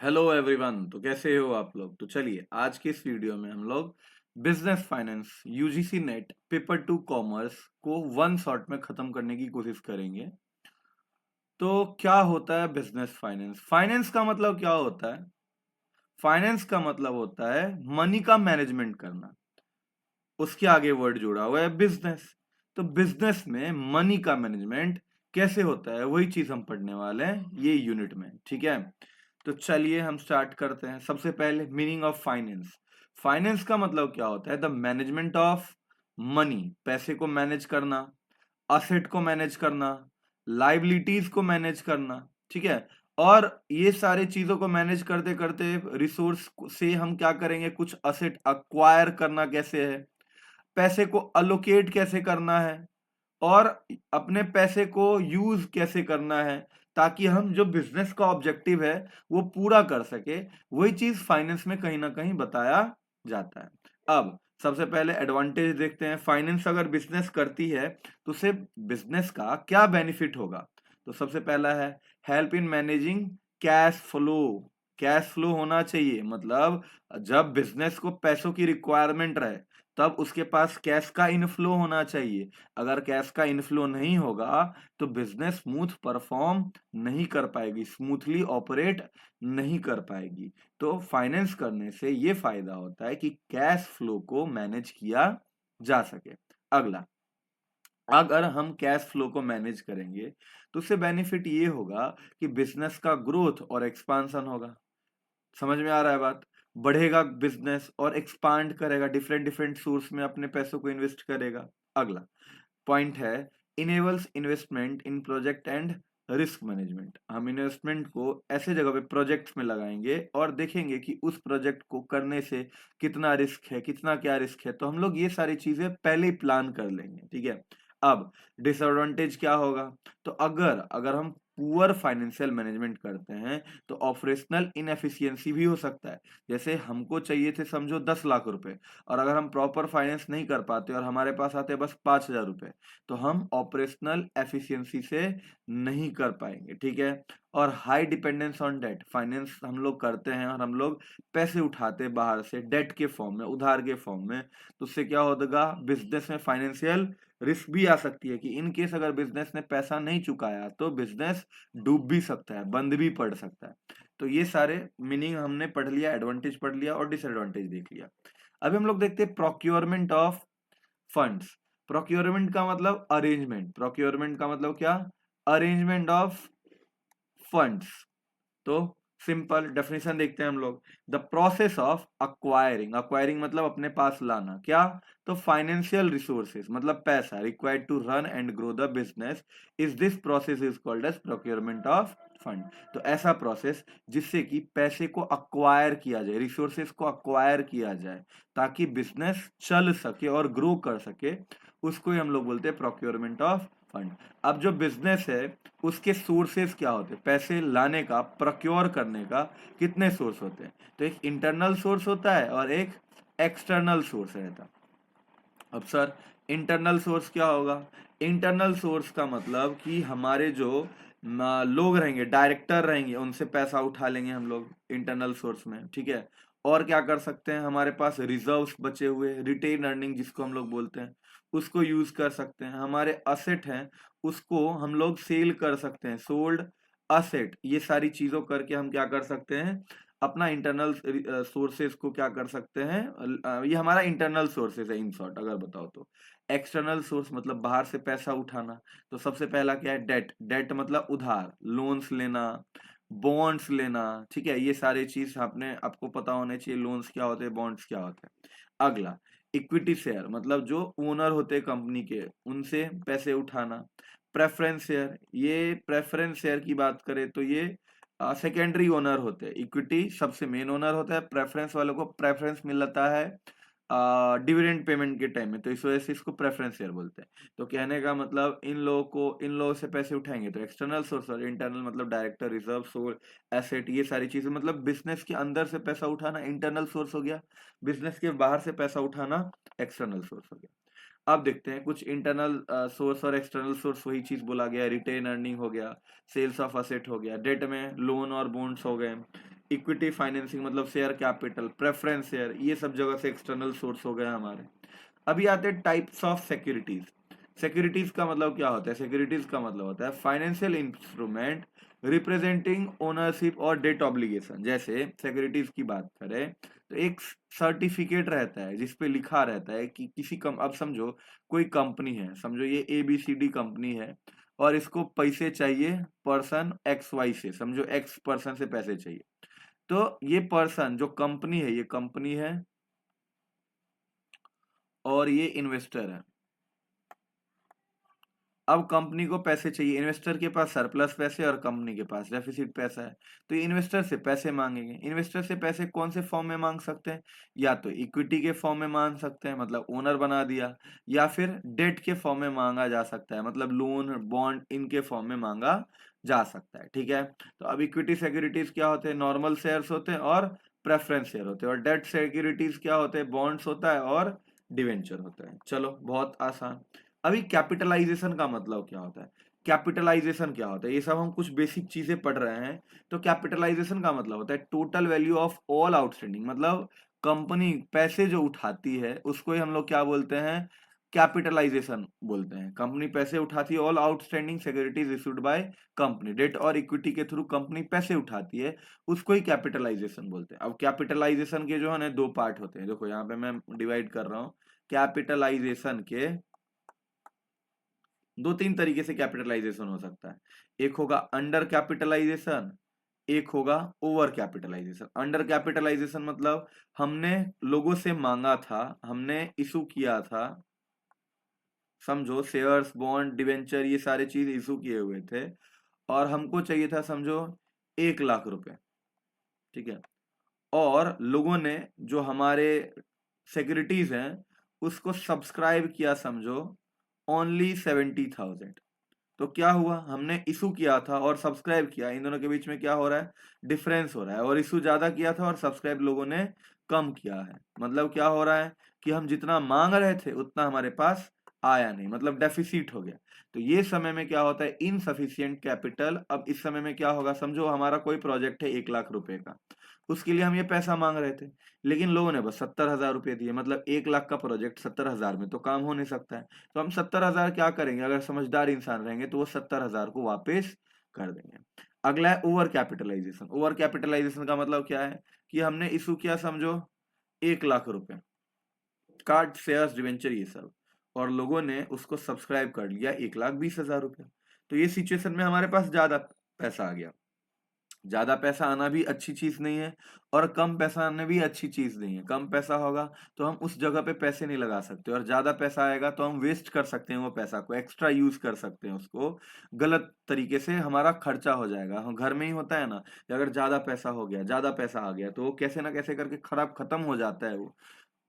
Hello everyone. तो कैसे हो आप लोग। तो चलिए आज की इस वीडियो में हम लोग business finance UGC net paper two commerce को वन शॉट में खत्म करने की कोशिश करेंगे। तो क्या होता है बिजनेस फाइनेंस? फाइनेंस का मतलब क्या होता है? फाइनेंस का मतलब होता है मनी का मैनेजमेंट करना। उसके आगे वर्ड जुड़ा हुआ है बिजनेस। तो बिजनेस में मनी का मैनेजमेंट कैसे होता है वही चीज हम पढ़ने वाले हैं ये यूनिट में। ठीक है, तो चलिए हम स्टार्ट करते हैं। सबसे पहले मीनिंग ऑफ फाइनेंस। फाइनेंस का मतलब क्या होता है? द मैनेजमेंट ऑफ मनी, पैसे को मैनेज करना, असेट को मैनेज करना, लाइबिलिटीज को मैनेज करना। ठीक है, और ये सारे चीजों को मैनेज करते करते रिसोर्स से हम क्या करेंगे, कुछ असेट अक्वायर करना कैसे है, पैसे को अलोकेट कैसे करना है, और अपने पैसे को यूज कैसे करना है ताकि हम जो बिजनेस का ऑब्जेक्टिव है वो पूरा कर सके। वही चीज फाइनेंस में कहीं ना कहीं बताया जाता है। अब सबसे पहले एडवांटेज देखते हैं। फाइनेंस अगर बिजनेस करती है तो उसे बिजनेस का क्या बेनिफिट होगा? तो सबसे पहला है help in managing cash flow. Cash flow होना चाहिए, मतलब जब बिजनेस को पैसों की रिक्वायरमेंट रहे तब उसके पास कैश का इनफ्लो होना चाहिए। अगर कैश का इनफ्लो नहीं होगा तो बिजनेस स्मूथ परफॉर्म नहीं कर पाएगी, स्मूथली ऑपरेट नहीं कर पाएगी। तो फाइनेंस करने से ये फायदा होता है कि कैश फ्लो को मैनेज किया जा सके। अगला, अगर हम कैश फ्लो को मैनेज करेंगे तो उससे बेनिफिट ये होगा कि बिजनेस का ग्रोथ और एक्सपांशन होगा। समझ में आ रहा है बात? बढ़ेगा बिजनेस और एक्सपांड करेगा, डिफरेंट डिफरेंट सोर्स में अपने पैसों को इन्वेस्ट करेगा। अगला पॉइंट है enables investment in project and risk management. हम इन्वेस्टमेंट को ऐसे जगह पे प्रोजेक्ट्स में लगाएंगे और देखेंगे कि उस प्रोजेक्ट को करने से कितना रिस्क है, कितना क्या रिस्क है, तो हम लोग ये सारी चीजें पहले ही प्लान कर लेंगे। ठीक है, अब डिसएडवांटेज क्या होगा? तो अगर अगर हम पुअर फाइनेंशियल मैनेजमेंट करते हैं तो ऑपरेशनल इनएफिशिएंसी भी हो सकता है। जैसे हमको चाहिए थे समझो 10 लाख रुपए, और अगर हम प्रॉपर फाइनेंस नहीं कर पाते और हमारे पास आते बस 5,000 रुपए, तो हम ऑपरेशनल एफिशिएंसी से नहीं कर पाएंगे। ठीक है, और high dependence on debt. Finance हम लोग करते हैं और हम लोग पैसे उठाते हैं बाहर से डेट के फॉर्म में, उधार के फॉर्म में, तो उससे क्या होगा, बिजनेस में फाइनेंशियल रिस्क भी आ सकती है कि इन केस अगर बिजनेस ने पैसा नहीं चुकाया तो बिजनेस डूब भी सकता है, बंद भी पड़ सकता है। तो ये सारे मीनिंग हमने पढ़ लिया, एडवांटेज पढ़ लिया और डिसएडवांटेज देख लिया। अभी हम लोग देखते हैं प्रोक्योरमेंट ऑफ फंड्स। प्रोक्योरमेंट का मतलब अरेंजमेंट। प्रोक्योरमेंट का मतलब क्या? Arrangement of funds. तो सिंपल डेफिनेशन देखते हैं हम लोग। The process of acquiring. Acquiring मतलब अपने पास लाना। क्या? तो फाइनेंशियल रिसोर्सेज मतलब पैसा required to run and grow the business is this process is called as procurement of fund. तो ऐसा प्रोसेस जिससे कि पैसे को अक्वायर किया जाए, रिसोर्सेज को अक्वायर किया जाए ताकि बिजनेस चल सके और ग्रो कर सके, उसको ही हम लोग बोलते हैं प्रोक्योरमेंट ऑफ फंड। अब जो बिजनेस है उसके सोर्सेस क्या होते हैं? पैसे लाने का, प्रोक्योर करने का कितने सोर्स होते हैं? तो एक इंटरनल सोर्स होता है और एक एक्सटर्नल सोर्स रहता है। अब सर इंटरनल सोर्स क्या होगा? इंटरनल सोर्स का मतलब कि हमारे जो लोग रहेंगे, डायरेक्टर रहेंगे, उनसे पैसा उठा लेंगे हम लोग इंटरनल सोर्स में। ठीक है, और क्या कर सकते हैं, हमारे पास रिजर्व्स बचे हुए, रिटेन अर्निंग जिसको हम लोग बोलते हैं, उसको यूज कर सकते हैं। हमारे असेट हैं उसको हम लोग सेल कर सकते हैं, सोल्ड असेट। ये सारी चीजों करके हम क्या कर सकते हैं, अपना इंटरनल सोर्सेज को क्या कर सकते हैं, ये हमारा इंटरनल सोर्सेज है इन शॉर्ट अगर बताओ तो। एक्सटर्नल सोर्स मतलब बाहर से पैसा उठाना। तो सबसे पहला क्या है, डेट। डेट मतलब उधार, लोन्स लेना, बॉन्ड्स लेना। ठीक है, ये सारी चीज आपने आपको पता होने चाहिए, लोन्स क्या होते हैं, बॉन्ड्स क्या होते हैं। अगला इक्विटी शेयर, मतलब जो ओनर होते हैं कंपनी के उनसे पैसे उठाना। प्रेफरेंस शेयर, ये प्रेफरेंस शेयर की बात करें तो ये सेकेंडरी ओनर होते हैं। इक्विटी सबसे मेन ओनर होता है, प्रेफरेंस वालों को प्रेफरेंस मिलता है डिविडेंड पेमेंट के टाइम में, तो इस वजह से इसको प्रेफरेंस शेयर बोलते हैं। तो कहने का मतलब इन लोगों से पैसे उठाएंगे। तो एक्सटर्नल सोर्स और इंटरनल मतलब डायरेक्टर, रिजर्व, सोल, एसेट, ये सारी चीजें मतलब बिजनेस के अंदर से पैसा उठाना इंटरनल सोर्स हो गया, बिजनेस के बाहर से पैसा उठाना एक्सटर्नल सोर्स हो गया। अब देखते हैं कुछ इंटरनल सोर्स और एक्सटर्नल सोर्स, वही चीज बोला गया, रिटेन अर्निंग हो गया, सेल्स ऑफ असेट हो गया, डेट में लोन और बॉन्ड्स हो गए, इक्विटी फाइनेंसिंग मतलब शेयर कैपिटल, प्रेफरेंस शेयर, ये सब जगह से एक्सटर्नल सोर्स हो गए हमारे। अभी आते हैं टाइप्स ऑफ सिक्योरिटीज। सिक्योरिटीज का मतलब क्या होता है? सिक्योरिटीज का मतलब होता है फाइनेंशियल इंस्ट्रूमेंट रिप्रेजेंटिंग ओनरशिप और डेट ऑब्लिगेशन। जैसे सिक्योरिटीज की बात करें तो एक सर्टिफिकेट रहता है जिसपे लिखा रहता है कि किसी कम, अब समझो कोई कंपनी है, समझो ये ABCD कंपनी है और इसको पैसे चाहिए पर्सन XY से, समझो X पर्सन से पैसे चाहिए। तो ये पर्सन जो कंपनी है, ये कंपनी है और ये इन्वेस्टर है। अब कंपनी को पैसे चाहिए, इन्वेस्टर के पास सरप्लस पैसे और कंपनी के पास डेफिसिट पैसा है, तो ये इन्वेस्टर से पैसे मांगेंगे। इन्वेस्टर से पैसे कौन से फॉर्म में मांग सकते हैं? या तो इक्विटी के फॉर्म में मांग सकते हैं, मतलब ओनर बना दिया, या फिर डेट के फॉर्म में मांगा जा सकता है, मतलब लोन बॉन्ड इनके फॉर्म में मांगा जा सकता है। ठीक है, तो अब इक्विटी सिक्योरिटीज क्या होते हैं? नॉर्मल शेयर्स होते हैं और प्रेफरेंस शेयर होते हैं। और डेट सिक्योरिटीज क्या होते हैं? बॉन्ड्स होता है और डिवेंचर होता है। चलो बहुत आसान। अभी कैपिटलाइजेशन का मतलब क्या होता है? कैपिटलाइजेशन क्या होता है? ये सब हम कुछ बेसिक चीजें पढ़ रहे हैं। तो कैपिटलाइजेशन का मतलब होता है total value of all outstanding, मतलब कंपनी पैसे जो उठाती है उसको ही हम लोग क्या बोलते हैं? कैपिटलाइजेशन बोलते हैं। कंपनी पैसे उठाती है, all outstanding securities issued by company, debt और इक्विटी के थ्रू कंपनी पैसे उठाती है, उसको ही कैपिटलाइजेशन बोलते हैं। अब कैपिटलाइजेशन के जो है ना दो पार्ट होते हैं, देखो यहाँ पे मैं डिवाइड कर रहा हूँ। कैपिटलाइजेशन के दो तीन तरीके से कैपिटलाइजेशन हो सकता है। एक होगा अंडर कैपिटलाइजेशन, एक होगा ओवर कैपिटलाइजेशन। अंडर कैपिटलाइजेशन मतलब हमने लोगों से मांगा था, हमने इशू किया था, समझो शेयर्स बॉन्ड डिवेंचर ये सारे चीज इशू किए हुए थे और हमको चाहिए था समझो 1 लाख रुपए। ठीक है, और लोगों ने जो हमारे सिक्योरिटीज हैं उसको सब्सक्राइब किया समझो ओनली 70,000। तो क्या हुआ? हमने इशू किया था और सब्सक्राइब किया, इन दोनों के बीच में क्या हो रहा है? डिफरेंस हो रहा है। और इशू ज्यादा किया था और सब्सक्राइब लोगों ने कम किया है, मतलब क्या हो रहा है कि हम जितना मांग रहे थे उतना हमारे पास आया नहीं, मतलब डेफिसिट हो गया। तो ये समय में क्या होता है? Insufficient capital. अब इस समय में क्या होगा? समझो हमारा कोई प्रोजेक्ट है 1 लाख रुपए का, उसके लिए हम ये पैसा मांग रहे थे, लेकिन लोगों ने बस 70,000 रुपये दिए, मतलब 1 लाख का प्रोजेक्ट 70,000 में तो काम हो नहीं सकता है। तो हम 70,000 क्या करेंगे? अगर समझदार इंसान रहेंगे तो वो 70,000 को वापस कर देंगे। अगला है ओवर कैपिटलाइजेशन। ओवर कैपिटलाइजेशन का मतलब क्या है कि हमने इशू किया समझो 1 लाख रुपए कार्ड शेयर्स डिवेंचर ये सब, और लोगों ने उसको सब्सक्राइब कर लिया 1,20,000 रुपये। तो ये सिचुएशन में हमारे पास ज्यादा पैसा आ गया। ज्यादा पैसा आना भी अच्छी चीज नहीं है और कम पैसा आना भी अच्छी चीज नहीं है। कम पैसा होगा तो हम उस जगह पे पैसे नहीं लगा सकते, और ज्यादा पैसा आएगा तो हम वेस्ट कर सकते हैं, वो पैसा को एक्स्ट्रा यूज कर सकते हैं, उसको गलत तरीके से हमारा खर्चा हो जाएगा। हम घर में ही होता है ना कि अगर ज्यादा पैसा हो गया, ज्यादा पैसा आ गया तो वो कैसे ना कैसे करके खराब खत्म हो जाता है, वो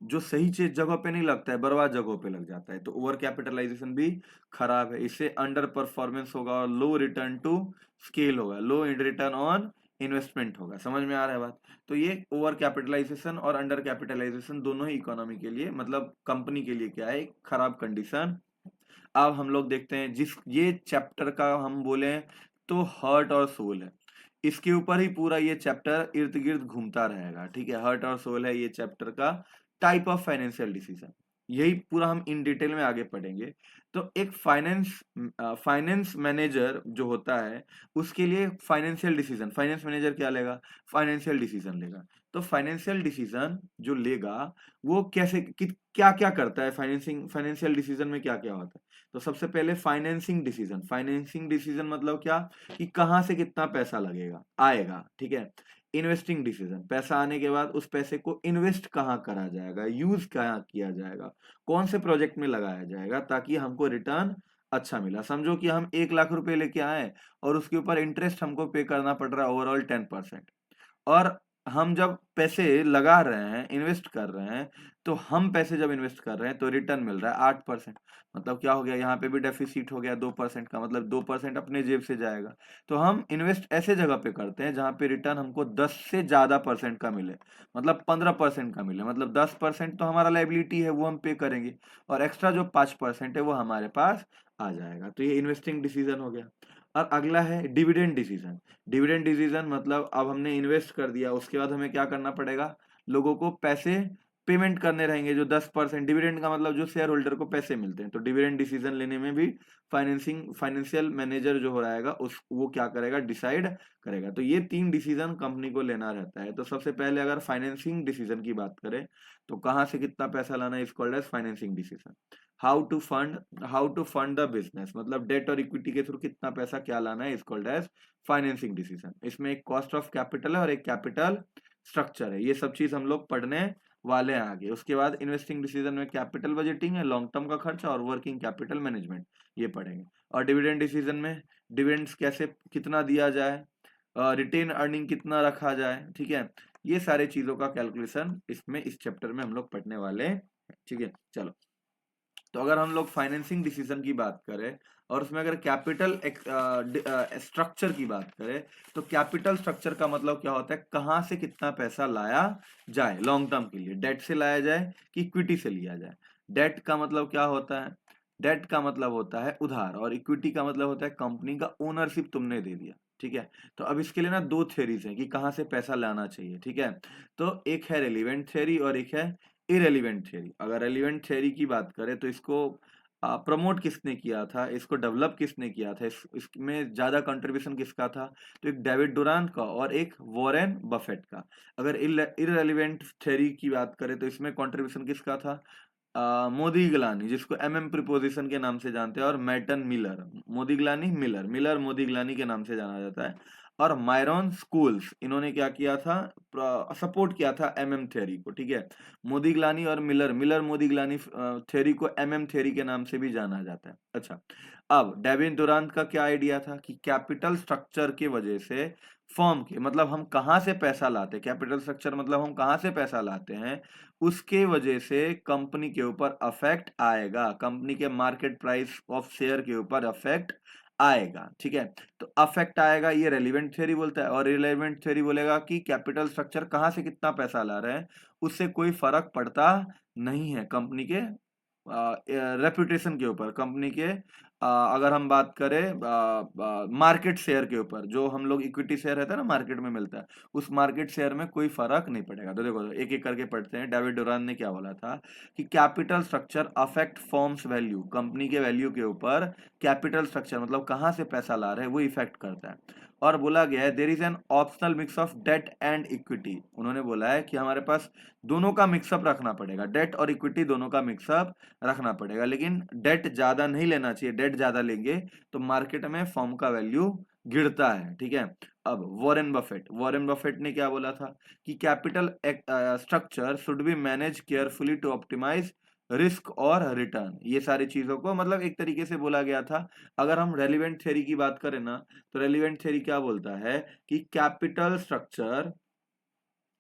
जो सही चीज जगह पे नहीं लगता है, बर्बाद जगहों पे लग जाता है। तो ओवर कैपिटलाइजेशन भी खराब है, इससे अंडर परफॉर्मेंस होगा और लो रिटर्न टू स्केल होगा, लो रिटर्न ऑन इन्वेस्टमेंट होगा। समझ में आ रहा है बात? तो ये ओवर कैपिटलाइजेशन और अंडर कैपिटलाइजेशन दोनों ही इकोनॉमी के लिए, मतलब कंपनी के लिए क्या है? एक खराब कंडीशन। अब हम लोग देखते हैं, जिस ये चैप्टर का हम बोले तो हर्ट और सोल है, इसके ऊपर ही पूरा ये चैप्टर इर्द गिर्द घूमता रहेगा। ठीक है, हर्ट और सोल है ये चैप्टर का। टाइप ऑफ फाइनेंशियल डिसीजन, यही पूरा हम इन डिटेल में आगे पढ़ेंगे। तो एक फाइनेंस मैनेजर जो होता है उसके लिए फाइनेंशियल डिसीजन, फाइनेंस मैनेजर क्या लेगा? फाइनेंशियल डिसीजन लेगा। तो फाइनेंशियल डिसीजन जो लेगा वो कैसे क्या क्या करता है? फाइनेंशियल डिसीजन में क्या क्या होता है? तो सबसे पहले फाइनेंसिंग डिसीजन। फाइनेंसिंग डिसीजन मतलब क्या? कि कहाँ से कितना पैसा लगेगा आएगा। ठीक है, इन्वेस्टिंग डिसीजन, पैसा आने के बाद उस पैसे को इन्वेस्ट कहाँ करा जाएगा, यूज कहाँ किया जाएगा, कौन से प्रोजेक्ट में लगाया जाएगा ताकि हमको रिटर्न अच्छा मिला। समझो कि हम 1 लाख रुपए लेके आए और उसके ऊपर इंटरेस्ट हमको पे करना पड़ रहा है ओवरऑल 10%, और हम जब पैसे लगा रहे हैं, इन्वेस्ट कर रहे हैं, तो हम पैसे जब इन्वेस्ट कर रहे हैं तो रिटर्न मिल रहा है 8%। मतलब क्या हो गया? यहाँ पे भी डेफिसिट हो गया 2% का, मतलब 2% अपने जेब से जाएगा। तो हम इन्वेस्ट ऐसे जगह पे करते हैं जहाँ पे रिटर्न हमको 10 से ज्यादा परसेंट का मिले, मतलब 15% का मिले, मतलब 10% तो हमारा लाइबिलिटी है वो हम पे करेंगे, और एक्स्ट्रा जो 5% है वो हमारे पास आ जाएगा। तो ये इन्वेस्टिंग डिसीजन हो गया। और अगला है डिविडेंड डिसीजन। डिविडेंड डिसीजन मतलब अब हमने इन्वेस्ट कर दिया, उसके बाद हमें क्या करना पड़ेगा, लोगों को पैसे पेमेंट करने रहेंगे, जो 10% डिविडेंड का मतलब जो शेयर होल्डर को पैसे मिलते हैं। तो डिविडेंड डिसीजन लेने में भी फाइनेंशियल मैनेजर जो हो रहेगा उस वो क्या करेगा, डिसाइड करेगा। तो ये 3 डिसीजन कंपनी को लेना रहता है। तो सबसे पहले अगर फाइनेंसिंग डिसीजन की बात करें तो कहाँ से कितना पैसा लाना है, is called as financing decision. How to fund the business, मतलब डेट और इक्विटी के थ्रू कितना पैसा क्या लाना है, is called as financing decision. इसमें एक कॉस्ट ऑफ कैपिटल है और एक कैपिटल स्ट्रक्चर है। ये सब चीज हम लोग पढ़ने वाले हैं आगे। उसके बाद इन्वेस्टिंग डिसीजन में कैपिटल बजटिंग है, लॉन्ग टर्म का खर्चा और वर्किंग कैपिटल मैनेजमेंट, ये पढ़ेंगे। और डिविडेंड डिसीजन में डिविडेंड्स कैसे कितना दिया जाए, रिटेन अर्निंग कितना रखा जाए, ठीक है। ये सारे चीजों का कैलकुलेशन इसमें इस चैप्टर में हम लोग पढ़ने वाले हैं, ठीक है। चलो, तो अगर हम लोग फाइनेंसिंग डिसीजन की बात करें और उसमें अगर कैपिटल स्ट्रक्चर की बात करें तो कैपिटल स्ट्रक्चर का मतलब क्या होता है, कहाँ से कितना पैसा लाया जाए लॉन्ग टर्म के लिए, डेट से लाया जाए कि इक्विटी से लिया जाए। डेट का मतलब क्या होता है, डेट का मतलब होता है उधार, और इक्विटी का मतलब होता है कंपनी का ओनरशिप तुमने दे दिया, ठीक है। तो अब इसके लिए ना दो थ्योरीज हैं कि कहाँ से पैसा लाना चाहिए, ठीक है। तो एक है रेलिवेंट थ्योरी और एक है इरेलीवेंट थ्योरी। अगर रेलिवेंट थ्योरी की बात करें तो इसको प्रमोट किसने किया था, इसको डेवलप किसने किया था, इसमें ज्यादा कंट्रीब्यूशन किसका था, तो एक डेविड डुरान का और एक वॉरेन बफेट का। अगर इरेलीवेंट थ्योरी की बात करें तो इसमें कंट्रीब्यूशन किसका था, मोदी गिलानी, जिसको एमएम प्रिपोजिशन के नाम से जानते हैं, और Merton Miller, Modigliani Miller, Miller Modigliani के नाम से जाना जाता है। और मायरॉन स्कूल्स, इन्होंने क्या किया था, सपोर्ट किया था एमएम थ्योरी को, ठीक है। मोदी गिलानी और Miller, Miller Modigliani theory को एमएम थ्योरी के नाम से भी जाना जाता है। अच्छा, अब डेविड डुरांत का क्या आइडिया था कि कैपिटल स्ट्रक्चर की वजह से फर्म के, मतलब हम कहाँ से पैसा लाते हैं, कैपिटल स्ट्रक्चर मतलब हम कहाँ से पैसा लाते हैं, उसके वजह से कंपनी के ऊपर अफेक्ट आएगा, कंपनी के मार्केट प्राइस ऑफ शेयर के ऊपर अफेक्ट आएगा, ठीक है। तो अफेक्ट आएगा, ये रेलिवेंट थ्योरी बोलता है। और रिलेवेंट थ्योरी बोलेगा कि कैपिटल स्ट्रक्चर कहाँ से कितना पैसा ला रहे हैं उससे कोई फर्क पड़ता नहीं है कंपनी के रेपुटेशन के ऊपर, कंपनी के अगर हम बात करें मार्केट शेयर के ऊपर, जो हम लोग इक्विटी शेयर रहता है ना मार्केट में मिलता है, उस मार्केट शेयर में कोई फर्क नहीं पड़ेगा। तो देखो एक एक करके पढ़ते हैं। डेविड डुरान ने क्या बोला था कि capital structure affect firms value, company के वैल्यू के ऊपर कैपिटल स्ट्रक्चर मतलब कहाँ से पैसा ला रहे हैं वो इफेक्ट करता है। और बोला गया है there is an optional mix of debt and equity, उन्होंने बोला है कि हमारे पास दोनों का मिक्सअप रखना पड़ेगा, डेट और इक्विटी दोनों का मिक्सअप रखना पड़ेगा, लेकिन डेट ज्यादा नहीं लेना चाहिए। डेट ज्यादा लेंगे तो मार्केट में फर्म का वैल्यू गिरता है, ठीक है। अब वॉरेन बफेट ने क्या बोला था कि capital structure should be manage carefully to optimise risk और रिटर्न, ये सारी चीजों को मतलब एक तरीके से बोला गया था। अगर हम रेलिवेंट थ्योरी की बात करें ना तो रेलिवेंट थ्योरी क्या बोलता है कि कैपिटल स्ट्रक्चर,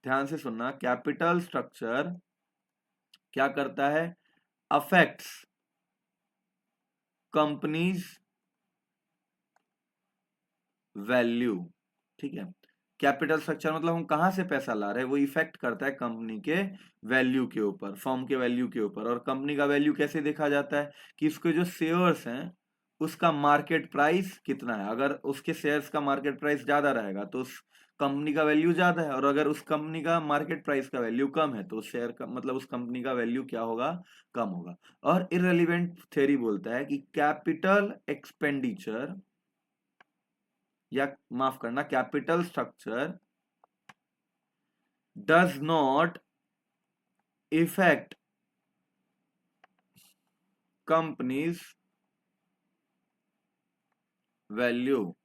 ध्यान से सुनना, कैपिटल स्ट्रक्चर क्या करता है, अफेक्ट्स कंपनीज वैल्यू, ठीक है। कैपिटल स्ट्रक्चर मतलब हम कहां से पैसा ला रहे हैं वो इफेक्ट करता है कंपनी के वैल्यू के ऊपर, फर्म के वैल्यू के ऊपर। और कंपनी का वैल्यू कैसे देखा जाता है कि इसके जो शेयर्स हैं उसका मार्केट प्राइस कितना है। अगर उसके शेयर्स का मार्केट प्राइस ज्यादा रहेगा तो उस कंपनी का वैल्यू ज्यादा है, और अगर उस कंपनी का मार्केट प्राइस का वैल्यू कम है तो उस शेयर का मतलब उस कंपनी का वैल्यू क्या होगा, कम होगा। और इररिलेवेंट थ्योरी बोलता है कि कैपिटल एक्सपेंडिचर, या माफ करना, capital structure does not effect companies value,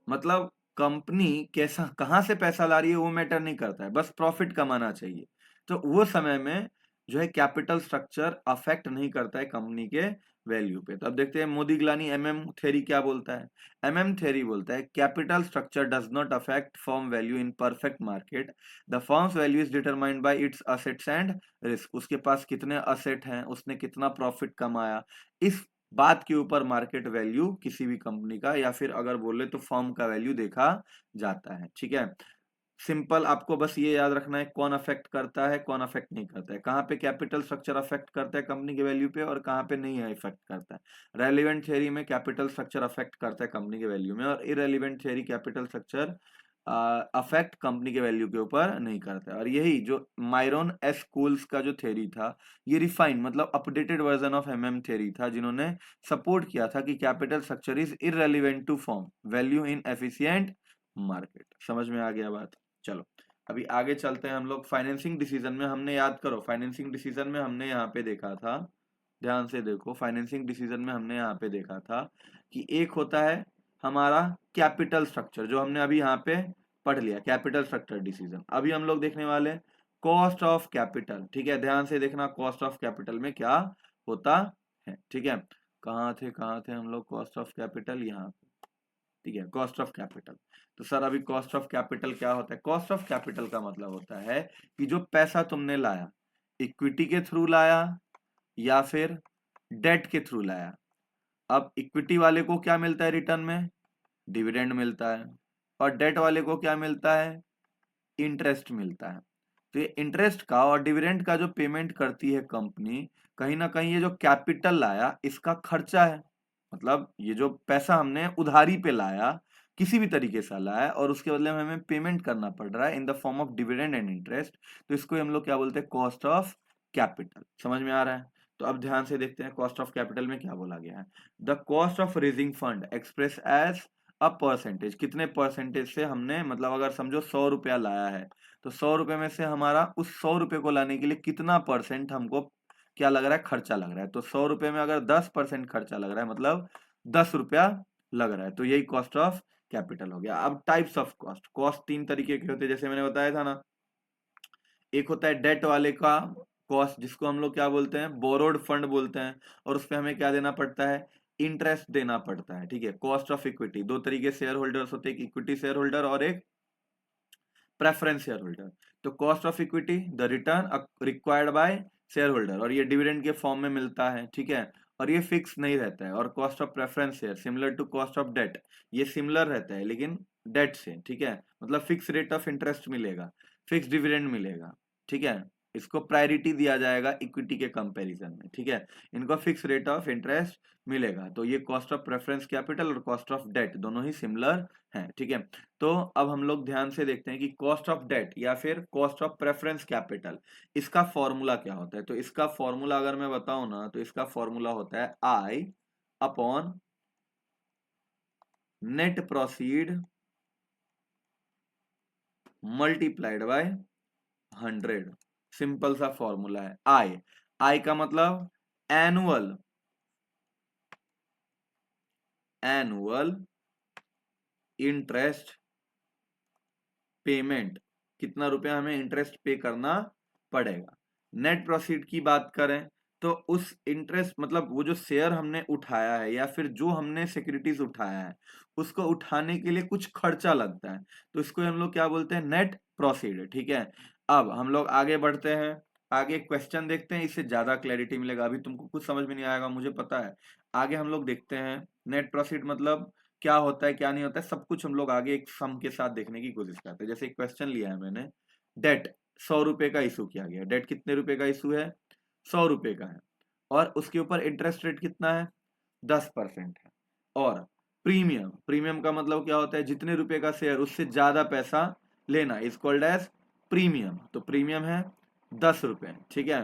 मतलब कंपनी कैसा कहां से पैसा ला रही है वो मैटर नहीं करता है, बस प्रॉफिट कमाना चाहिए। तो वो समय में जो है कैपिटल स्ट्रक्चर अफेक्ट नहीं करता है कंपनी के वैल्यू पे। तो अब देखते हैं मोदी गिलानी एमएम थ्योरी क्या बोलता है। एमएम थ्योरी बोलता है capital structure does not affect firm value in perfect market, the firms value is determined by it's assets and risk, उसके पास कितने असेट हैं, उसने कितना प्रॉफिट कमाया, इस बात के ऊपर मार्केट वैल्यू किसी भी कंपनी का या फिर अगर बोले तो फर्म का वैल्यू देखा जाता है, ठीक है। सिंपल आपको बस ये याद रखना है कौन अफेक्ट करता है कौन अफेक्ट नहीं करता है, कहाँ पे कैपिटल स्ट्रक्चर अफेक्ट करता है कंपनी के वैल्यू पे और कहाँ पे नहीं है इफेक्ट करता है। रेलिवेंट थ्योरी में कैपिटल स्ट्रक्चर अफेक्ट करता है कंपनी के वैल्यू में, और irrelevant theory capital structure affect company के वैल्यू के ऊपर नहीं करता है। और यही जो मायरोन एस कूल्स का जो थ्योरी था, ये रिफाइन मतलब updated version of MM theory था, जिन्होंने सपोर्ट किया था कि capital structure is irrelevant to firm value in efficient market. समझ में आ गया बात? चलो अभी आगे चलते हैं हम लोग। फाइनेंसिंग डिसीजन में हमने, याद करो, फाइनेंसिंग डिसीजन में हमने यहाँ पे देखा था, ध्यान से देखो, फाइनेंसिंग डिसीजन में हमने यहाँ पे देखा था कि एक होता है हमारा कैपिटल स्ट्रक्चर, जो हमने अभी यहाँ पे पढ़ लिया, कैपिटल स्ट्रक्चर डिसीजन। अभी हम लोग देखने वाले कॉस्ट ऑफ कैपिटल। ठीक है, ध्यान से देखना कॉस्ट ऑफ कैपिटल में क्या होता है। ठीक है, कहाँ थे हम लोग? कॉस्ट ऑफ कैपिटल यहाँ। ठीक है, कॉस्ट ऑफ कैपिटल। तो सर अभी कॉस्ट ऑफ कैपिटल क्या होता है? कॉस्ट ऑफ कैपिटल का मतलब होता है कि जो पैसा तुमने लाया, इक्विटी के थ्रू लाया या फिर डेट के थ्रू लाया। अब इक्विटी वाले को क्या मिलता है रिटर्न में? डिविडेंड मिलता है। और डेट वाले को क्या मिलता है? इंटरेस्ट मिलता है। तो ये इंटरेस्ट का और डिविडेंड का जो पेमेंट करती है कंपनी, कहीं ना कहीं ये जो कैपिटल लाया इसका खर्चा है। मतलब ये जो पैसा हमने उधारी पे लाया, किसी भी तरीके से लाया और उसके बदले में हमें पेमेंट करना पड़ रहा है in the form of dividend and interest, तो इसको हम लोग क्या बोलते हैं? Cost of capital. समझ में आ रहा है? तो अब ध्यान से देखते हैं कॉस्ट ऑफ कैपिटल में क्या बोला गया है। The cost of raising fund express as a percentage. कितने परसेंटेज से हमने, मतलब अगर समझो 100 रुपया लाया है, तो 100 रुपए में से हमारा उस 100 रुपए को लाने के लिए कितना परसेंट हमको क्या लग रहा है? खर्चा लग रहा है। तो 100 रुपए में अगर 10% खर्चा लग रहा है, मतलब 10 रुपया लग रहा है, तो यही कॉस्ट ऑफ कैपिटल हो गया। अब टाइप्स ऑफ कॉस्ट, कॉस्ट तीन तरीके के होते हैं, जैसे मैंने बताया था ना। एक होता है डेट वाले का कॉस्ट, जिसको हम लोग क्या बोलते हैं? बोरोड फंड बोलते हैं, और उस पर हमें क्या देना पड़ता है? इंटरेस्ट देना पड़ता है। ठीक है, कॉस्ट ऑफ इक्विटी, दो तरीके शेयर होल्डर्स होते हैं, एक इक्विटी शेयर होल्डर और एक प्रेफरेंस शेयर होल्डर। तो cost of equity the return required by share holder, और ये डिविडेंड के फॉर्म में मिलता है। ठीक है, और ये फिक्स नहीं रहता है। और cost of preference share similar to cost of debt, ये सिमिलर रहता है लेकिन डेट से। ठीक है, मतलब फिक्स रेट ऑफ इंटरेस्ट मिलेगा, फिक्स डिविडेंड मिलेगा। ठीक है, इसको प्रायोरिटी दिया जाएगा इक्विटी के कंपैरिजन में। ठीक है, इनको फिक्स रेट ऑफ इंटरेस्ट मिलेगा। तो ये कॉस्ट ऑफ प्रेफरेंस कैपिटल और कॉस्ट ऑफ डेट दोनों ही सिमिलर हैं। ठीक है, तो अब हम लोग ध्यान से देखते हैं कि कॉस्ट ऑफ डेट या फिर कॉस्ट ऑफ प्रेफरेंस कैपिटल, इसका फॉर्मूला क्या होता है। तो इसका फॉर्मूला अगर मैं बताऊं ना, तो इसका फॉर्मूला होता है I upon net proceed multiplied by 100। Simple सा फॉर्मूला है। आई, आई का मतलब एनुअल, एनुअल इंटरेस्ट पेमेंट, कितना रुपया हमें इंटरेस्ट पे करना पड़ेगा। नेट प्रोसीड की बात करें तो उस इंटरेस्ट, मतलब वो जो शेयर हमने उठाया है या फिर जो हमने सिक्योरिटीज उठाया है, उसको उठाने के लिए कुछ खर्चा लगता है, तो इसको हम लोग क्या बोलते हैं? Net proceed. ठीक है, अब हम लोग आगे बढ़ते हैं, आगे क्वेश्चन देखते हैं, इससे ज्यादा क्लैरिटी मिलेगा। अभी तुमको कुछ समझ में नहीं आएगा मुझे पता है। आगे हम लोग देखते हैं नेट प्रोसीड मतलब क्या होता है क्या नहीं होता है, सब कुछ हम लोग आगे एक सम के साथ देखने की कोशिश करते हैं। जैसे एक क्वेश्चन लिया है मैंने, डेट 100 रुपए का इशू किया गया। डेट कितने रुपए का इशू है? 100 रुपए का है, और उसके ऊपर इंटरेस्ट रेट कितना है? 10% है। और प्रीमियम, प्रीमियम का मतलब क्या होता है? जितने रुपए का शेयर उससे ज्यादा पैसा लेना, इज कॉल्ड एज प्रीमियम। तो प्रीमियम है 10 रुपए। ठीक है,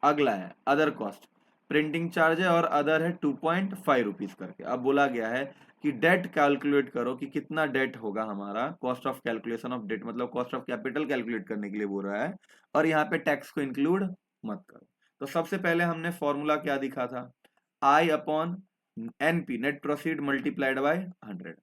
अगला है अदर कॉस्ट, प्रिंटिंग चार्ज है और अदर है 2.5 रुपीज करके। अब बोला गया है कि डेट कैलकुलेट करो कि कितना डेट होगा हमारा। Cost of calculation of debt मतलब कॉस्ट ऑफ कैपिटल कैलकुलेट करने के लिए बोल रहा है, और यहाँ पे टैक्स को इंक्लूड मत करो। तो सबसे पहले हमने फॉर्मूला क्या दिखा था? I upon NP, net proceed multiplied by 100।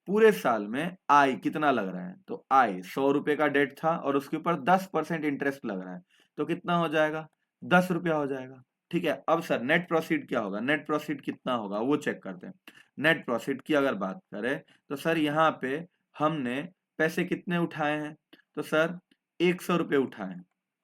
पूरे साल में आई कितना लग रहा है? तो आई 100 रुपए का डेट था और उसके ऊपर 10% इंटरेस्ट लग रहा है, तो कितना हो जाएगा? 10 रुपया हो जाएगा। ठीक है, अब सर नेट प्रोसीड क्या होगा? नेट प्रोसीड कितना होगा वो चेक करते हैं। नेट प्रोसीड की अगर बात करें तो सर यहाँ पे हमने पैसे कितने उठाए हैं? तो सर 100 रुपये उठाए हैं।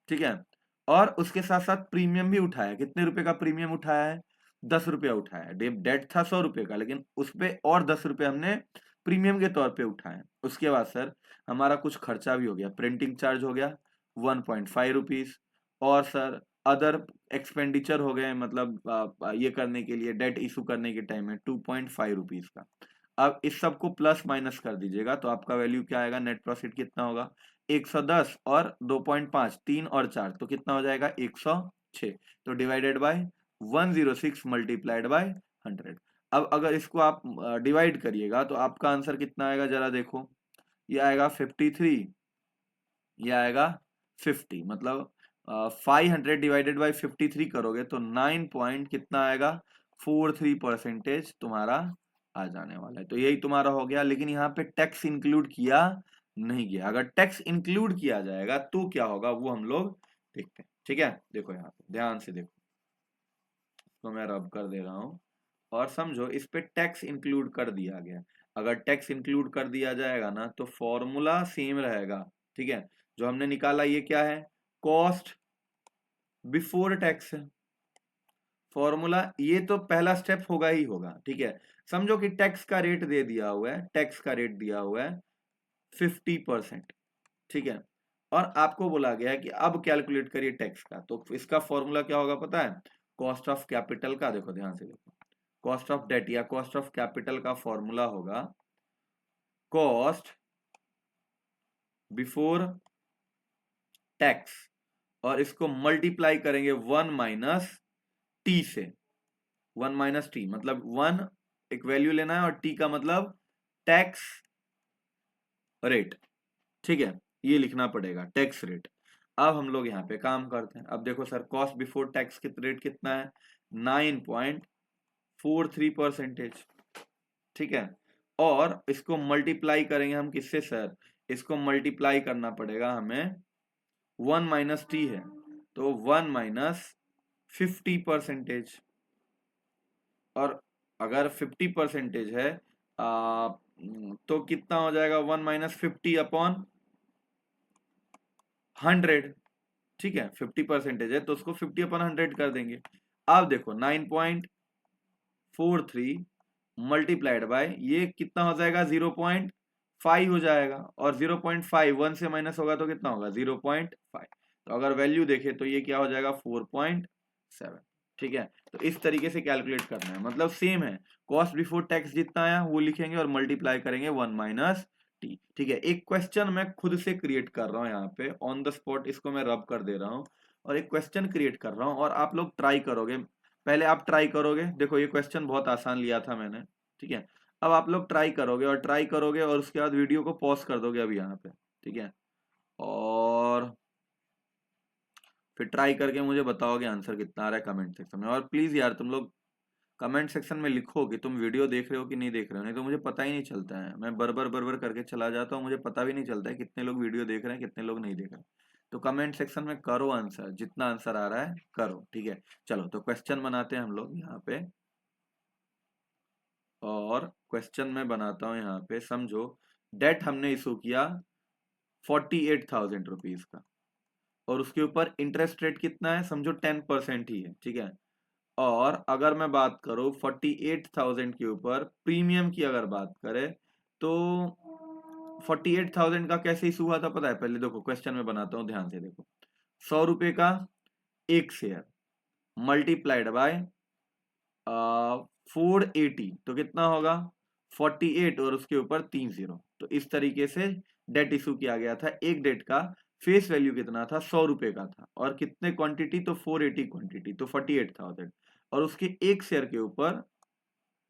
ठीक है, और उसके साथ साथ प्रीमियम भी उठाया। कितने रुपए का प्रीमियम उठाया है? 10 रुपया उठाया है। डेट था 100 रुपए का, लेकिन उस पे और 10 रुपये हमने प्रीमियम के तौर पे उठाएं। उसके बाद सर हमारा कुछ खर्चा भी हो गया, प्रिंटिंग चार्ज हो गया 1.5 रुपीज, और सर अदर एक्सपेंडिचर हो गए, मतलब ये करने के लिए डेट इशू करने के टाइम में 2.5 रुपीज का। अब इस सब को प्लस माइनस कर दीजिएगा तो आपका वैल्यू क्या आएगा, नेट प्रॉफिट कितना होगा 110, और 2.5 3 और 4 तो कितना हो जाएगा 106, तो डिवाइडेड बाय 106 मल्टीप्लाइड बाय 100। अब अगर इसको आप डिवाइड करिएगा तो आपका आंसर कितना आएगा जरा देखो, ये आएगा 53, ये आएगा 50, मतलब 500 डिवाइडेड बाई 53 करोगे तो 9 पॉइंट कितना आएगा 43% तुम्हारा आ जाने वाला है। तो यही तुम्हारा हो गया, लेकिन यहाँ पे टैक्स इंक्लूड किया नहीं किया। अगर टैक्स इंक्लूड किया जाएगा तो क्या होगा वो हम लोग देखते हैं। ठीक है, देखो यहाँ पे ध्यान से देखो, तो मैं रब कर दे रहा हूँ और समझो इस पे टैक्स इंक्लूड कर दिया गया। अगर टैक्स इंक्लूड कर दिया जाएगा ना तो फॉर्मूला सेम रहेगा। ठीक है, जो हमने निकाला ये क्या है, कॉस्ट बिफोर टैक्स है। फॉर्मूला ये तो पहला स्टेप होगा ही होगा। ठीक है, समझो कि टैक्स का रेट दे दिया हुआ है, टैक्स का रेट दिया हुआ है 50%। ठीक है, और आपको बोला गया है कि अब कैलकुलेट करिए टैक्स का, तो इसका फॉर्मूला क्या होगा पता है, कॉस्ट ऑफ कैपिटल का, देखो ध्यान से देखो, कॉस्ट ऑफ डेट या कॉस्ट ऑफ कैपिटल का फॉर्मूला होगा कॉस्ट बिफोर टैक्स, और इसको मल्टीप्लाई करेंगे 1 माइनस टी से। 1 माइनस टी मतलब 1 एक वैल्यू लेना है और टी का मतलब टैक्स रेट। ठीक है, ये लिखना पड़ेगा टैक्स रेट। अब हम लोग यहाँ पे काम करते हैं। अब देखो सर कॉस्ट बिफोर टैक्स की रेट कितना है 9.43%। ठीक है, और इसको मल्टीप्लाई करेंगे हम किससे सर, इसको मल्टीप्लाई करना पड़ेगा हमें 1 माइनस टी है तो 1 माइनस 50%, और अगर 50% है तो कितना हो जाएगा 1 माइनस 50 अपॉन 100। ठीक है, 50% है तो उसको 50 अपॉन 100 कर देंगे। अब देखो 9.43 मल्टीप्लाइड बाय ये कितना हो जाएगा 0.5 हो जाएगा, और 0.5 1 से माइनस होगा तो कितना होगा 0.5, तो अगर वैल्यू देखे तो ये क्या हो जाएगा 4.7। ठीक है, तो इस तरीके से कैलकुलेट करना है, मतलब सेम है, कॉस्ट बिफोर टैक्स जितना आया वो लिखेंगे और मल्टीप्लाई करेंगे 1 माइनस टी। ठीक है, एक क्वेश्चन मैं खुद से क्रिएट कर रहा हूँ यहाँ पे ऑन द स्पॉट, इसको मैं रब कर दे रहा हूँ और एक क्वेश्चन क्रिएट कर रहा हूँ और आप लोग ट्राई करोगे। पहले आप ट्राई करोगे, देखो ये क्वेश्चन बहुत आसान लिया था मैंने। ठीक है, अब आप लोग ट्राई करोगे और ट्राई करोगे और उसके बाद वीडियो को पॉज कर दोगे अभी यहाँ पे। ठीक है, और फिर ट्राई करके मुझे बताओगे आंसर कितना आ रहा है कमेंट सेक्शन में। और प्लीज यार तुम लोग कमेंट सेक्शन में लिखो कि तुम वीडियो देख रहे हो कि नहीं देख रहे हो, नहीं तो मुझे पता ही नहीं चलता है, मैं बरबर बरबर करके चला जाता हूँ, मुझे पता भी नहीं चलता है कितने लोग वीडियो देख रहे हैं कितने लोग नहीं देख रहे हैं। तो कमेंट सेक्शन में करो आंसर, जितना आंसर आ रहा है करो। ठीक है, चलो तो क्वेश्चन बनाते हैं हम लोग यहाँ पे, और क्वेश्चन में बनाता हूँ यहाँ पे, समझो डेट हमने इशू किया 48,000 रुपीज का, और उसके ऊपर इंटरेस्ट रेट कितना है, समझो 10% ही है। ठीक है, और अगर मैं बात करूं 48,000 के ऊपर प्रीमियम की अगर बात करें तो 48,000 का कैसे इशू हुआ था पता है, पहले देखो क्वेश्चन में बनाता हूं ध्यान से देखो, 100 रुपए का एक शेयर मल्टीप्लाइड बाय 480 तो कितना होगा 48 और उसके ऊपर 3 जीरो। तो इस तरीके से डेट इशू किया गया था। एक डेट का फेस वैल्यू कितना था 100 रुपए का था, और कितने क्वांटिटी तो 480 क्वांटिटी, तो 48,000, और उसके एक शेयर के ऊपर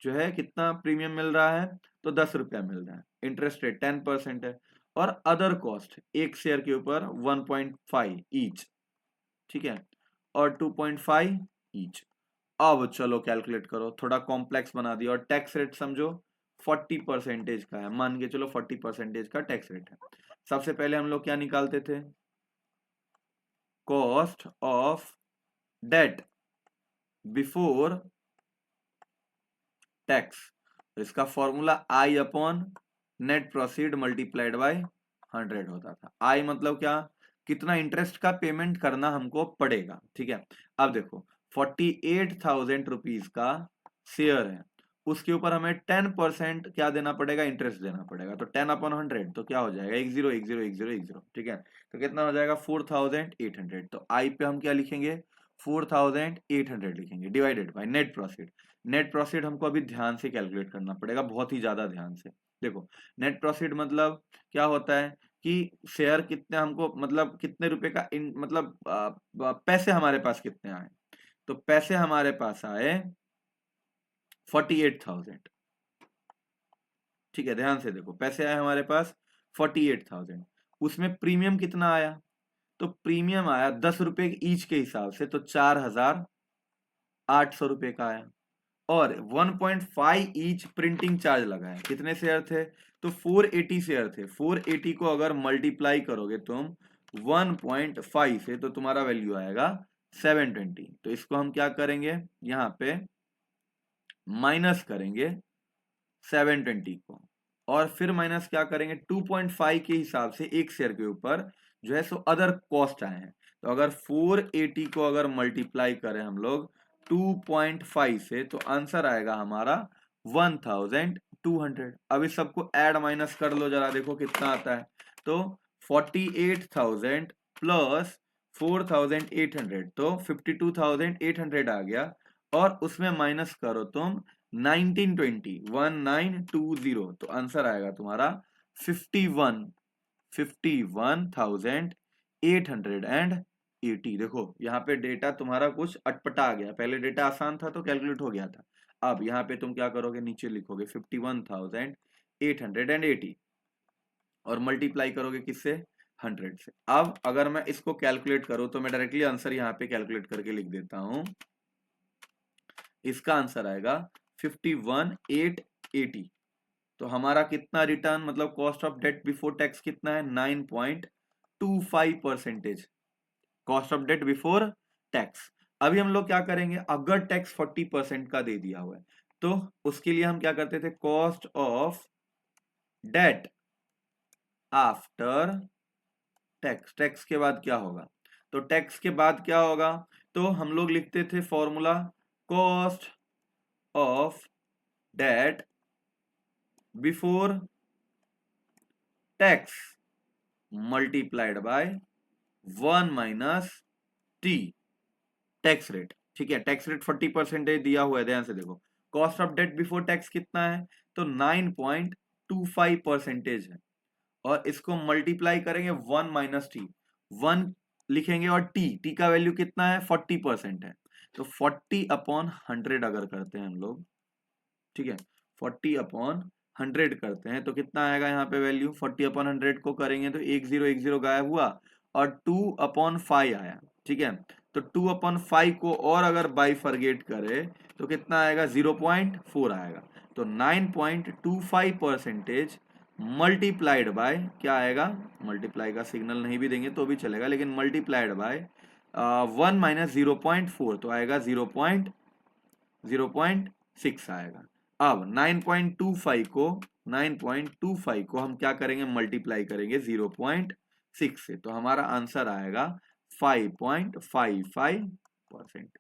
जो है कितना प्रीमियम मिल रहा है तो 10 रुपया मिल रहा है, इंटरेस्ट रेट 10% है, और अदर कॉस्ट एक शेयर के ऊपर 1.5 ईच। ठीक है, और 2.5 ईच। अब चलो कैलकुलेट करो, थोड़ा कॉम्प्लेक्स बना दिया, और टैक्स रेट समझो 40% का है, मान के चलो 40% का टैक्स रेट है। सबसे पहले हम लोग क्या निकालते थे, cost of debt before tax, इसका formula I upon net proceed multiplied by 100 होता था। आई मतलब क्या, कितना इंटरेस्ट का पेमेंट करना हमको पड़ेगा। ठीक है, अब देखो 48,000 रुपीज का शेयर है, उसके ऊपर हमें 10% क्या देना पड़ेगा, इंटरेस्ट देना पड़ेगा। तो 10/100 तो क्या हो जाएगा, 10101010, ठीक है। तो कितना हो जाएगा 4800। तो आई पे हम क्या लिखेंगे, 4800 लिखेंगे, divided by net profit. Net profit हमको अभी ध्यान से कैलकुलेट करना पड़ेगा, बहुत ही ज्यादा ध्यान से। देखो नेट प्रॉफिट मतलब क्या होता है कि शेयर कितने हमको, मतलब कितने रुपए का मतलब पैसे हमारे पास कितने आए। तो पैसे हमारे पास आए 48,000, ठीक है। ध्यान से देखो, पैसे आए हमारे पास 48,000, उसमें प्रीमियम कितना आया, तो प्रीमियम आया 10 रुपए ईच के हिसाब से, तो 4,800 रुपए का आया। और 1.5 ईच प्रिंटिंग चार्ज लगा है। कितने शेयर थे, तो 480 शेयर थे। 480 को अगर मल्टीप्लाई करोगे तुम 1.5 से, तो तुम्हारा वैल्यू आएगा 720। तो इसको हम क्या करेंगे, यहाँ पे माइनस करेंगे 720 को, और फिर माइनस क्या करेंगे 2.5 के हिसाब से एक शेयर के ऊपर जो है सो अदर कॉस्ट आए हैं। तो अगर 480 को अगर मल्टीप्लाई करें हम लोग 2.5 से, तो आंसर आएगा हमारा 1200। अब इस सबको ऐड माइनस कर लो जरा, देखो कितना आता है। तो 48,000 प्लस 4,800, तो 52,800 आ गया। और उसमें माइनस करो तुम 1920, तो आंसर आएगा तुम्हारा 51,880। देखो यहाँ पे डेटा तुम्हारा कुछ अटपटा आ गया, पहले डेटा आसान था तो कैलकुलेट हो गया था। अब यहाँ पे तुम क्या करोगे, नीचे लिखोगे 51,880 और मल्टीप्लाई करोगे किससे, 100 से। अब अगर मैं इसको कैलकुलेट करूं, तो मैं डायरेक्टली आंसर यहाँ पे कैलकुलेट करके लिख देता हूं। इसका आंसर आएगा 51,880। तो हमारा कितना रिटर्न, मतलब cost of debt before tax कितना है, 9.25%। Cost of debt before tax. अभी हम लोग क्या करेंगे, अगर टैक्स 40% का दे दिया हुआ है, तो उसके लिए हम क्या करते थे, cost of debt after tax. Tax के बाद क्या होगा, तो टैक्स के बाद क्या होगा, तो हम लोग लिखते थे formula, cost of debt before tax multiplied by 1 minus T, tax rate, ठीक है। टैक्स रेट 40% दिया हुआ है, ध्यान से देखो। Cost of debt before tax कितना है, तो 9.25% है। और इसको मल्टीप्लाई करेंगे 1 माइनस टी, 1 लिखेंगे और टी का वैल्यू कितना है, 40% है। तो 40/100 अगर करते हैं हम लोग, ठीक है, 40/100 करते हैं, तो कितना आएगा यहाँ पे वैल्यू, 40/100 को करेंगे तो 1010 गायब हुआ, और 2/5 आया, ठीक है। तो 2/5 को और अगर बाइफरगेट करे तो कितना आएगा, 0.4 आएगा। तो 9.25% मल्टीप्लाइड बाय क्या आएगा, मल्टीप्लाई का सिग्नल नहीं भी देंगे तो भी चलेगा, लेकिन मल्टीप्लाइड बाय 1 माइनस 0.4, तो आएगा 0.6 आएगा। अब 9.25 को हम क्या करेंगे, मल्टीप्लाई करेंगे 0.6 से, तो हमारा आंसर आएगा 5.55%।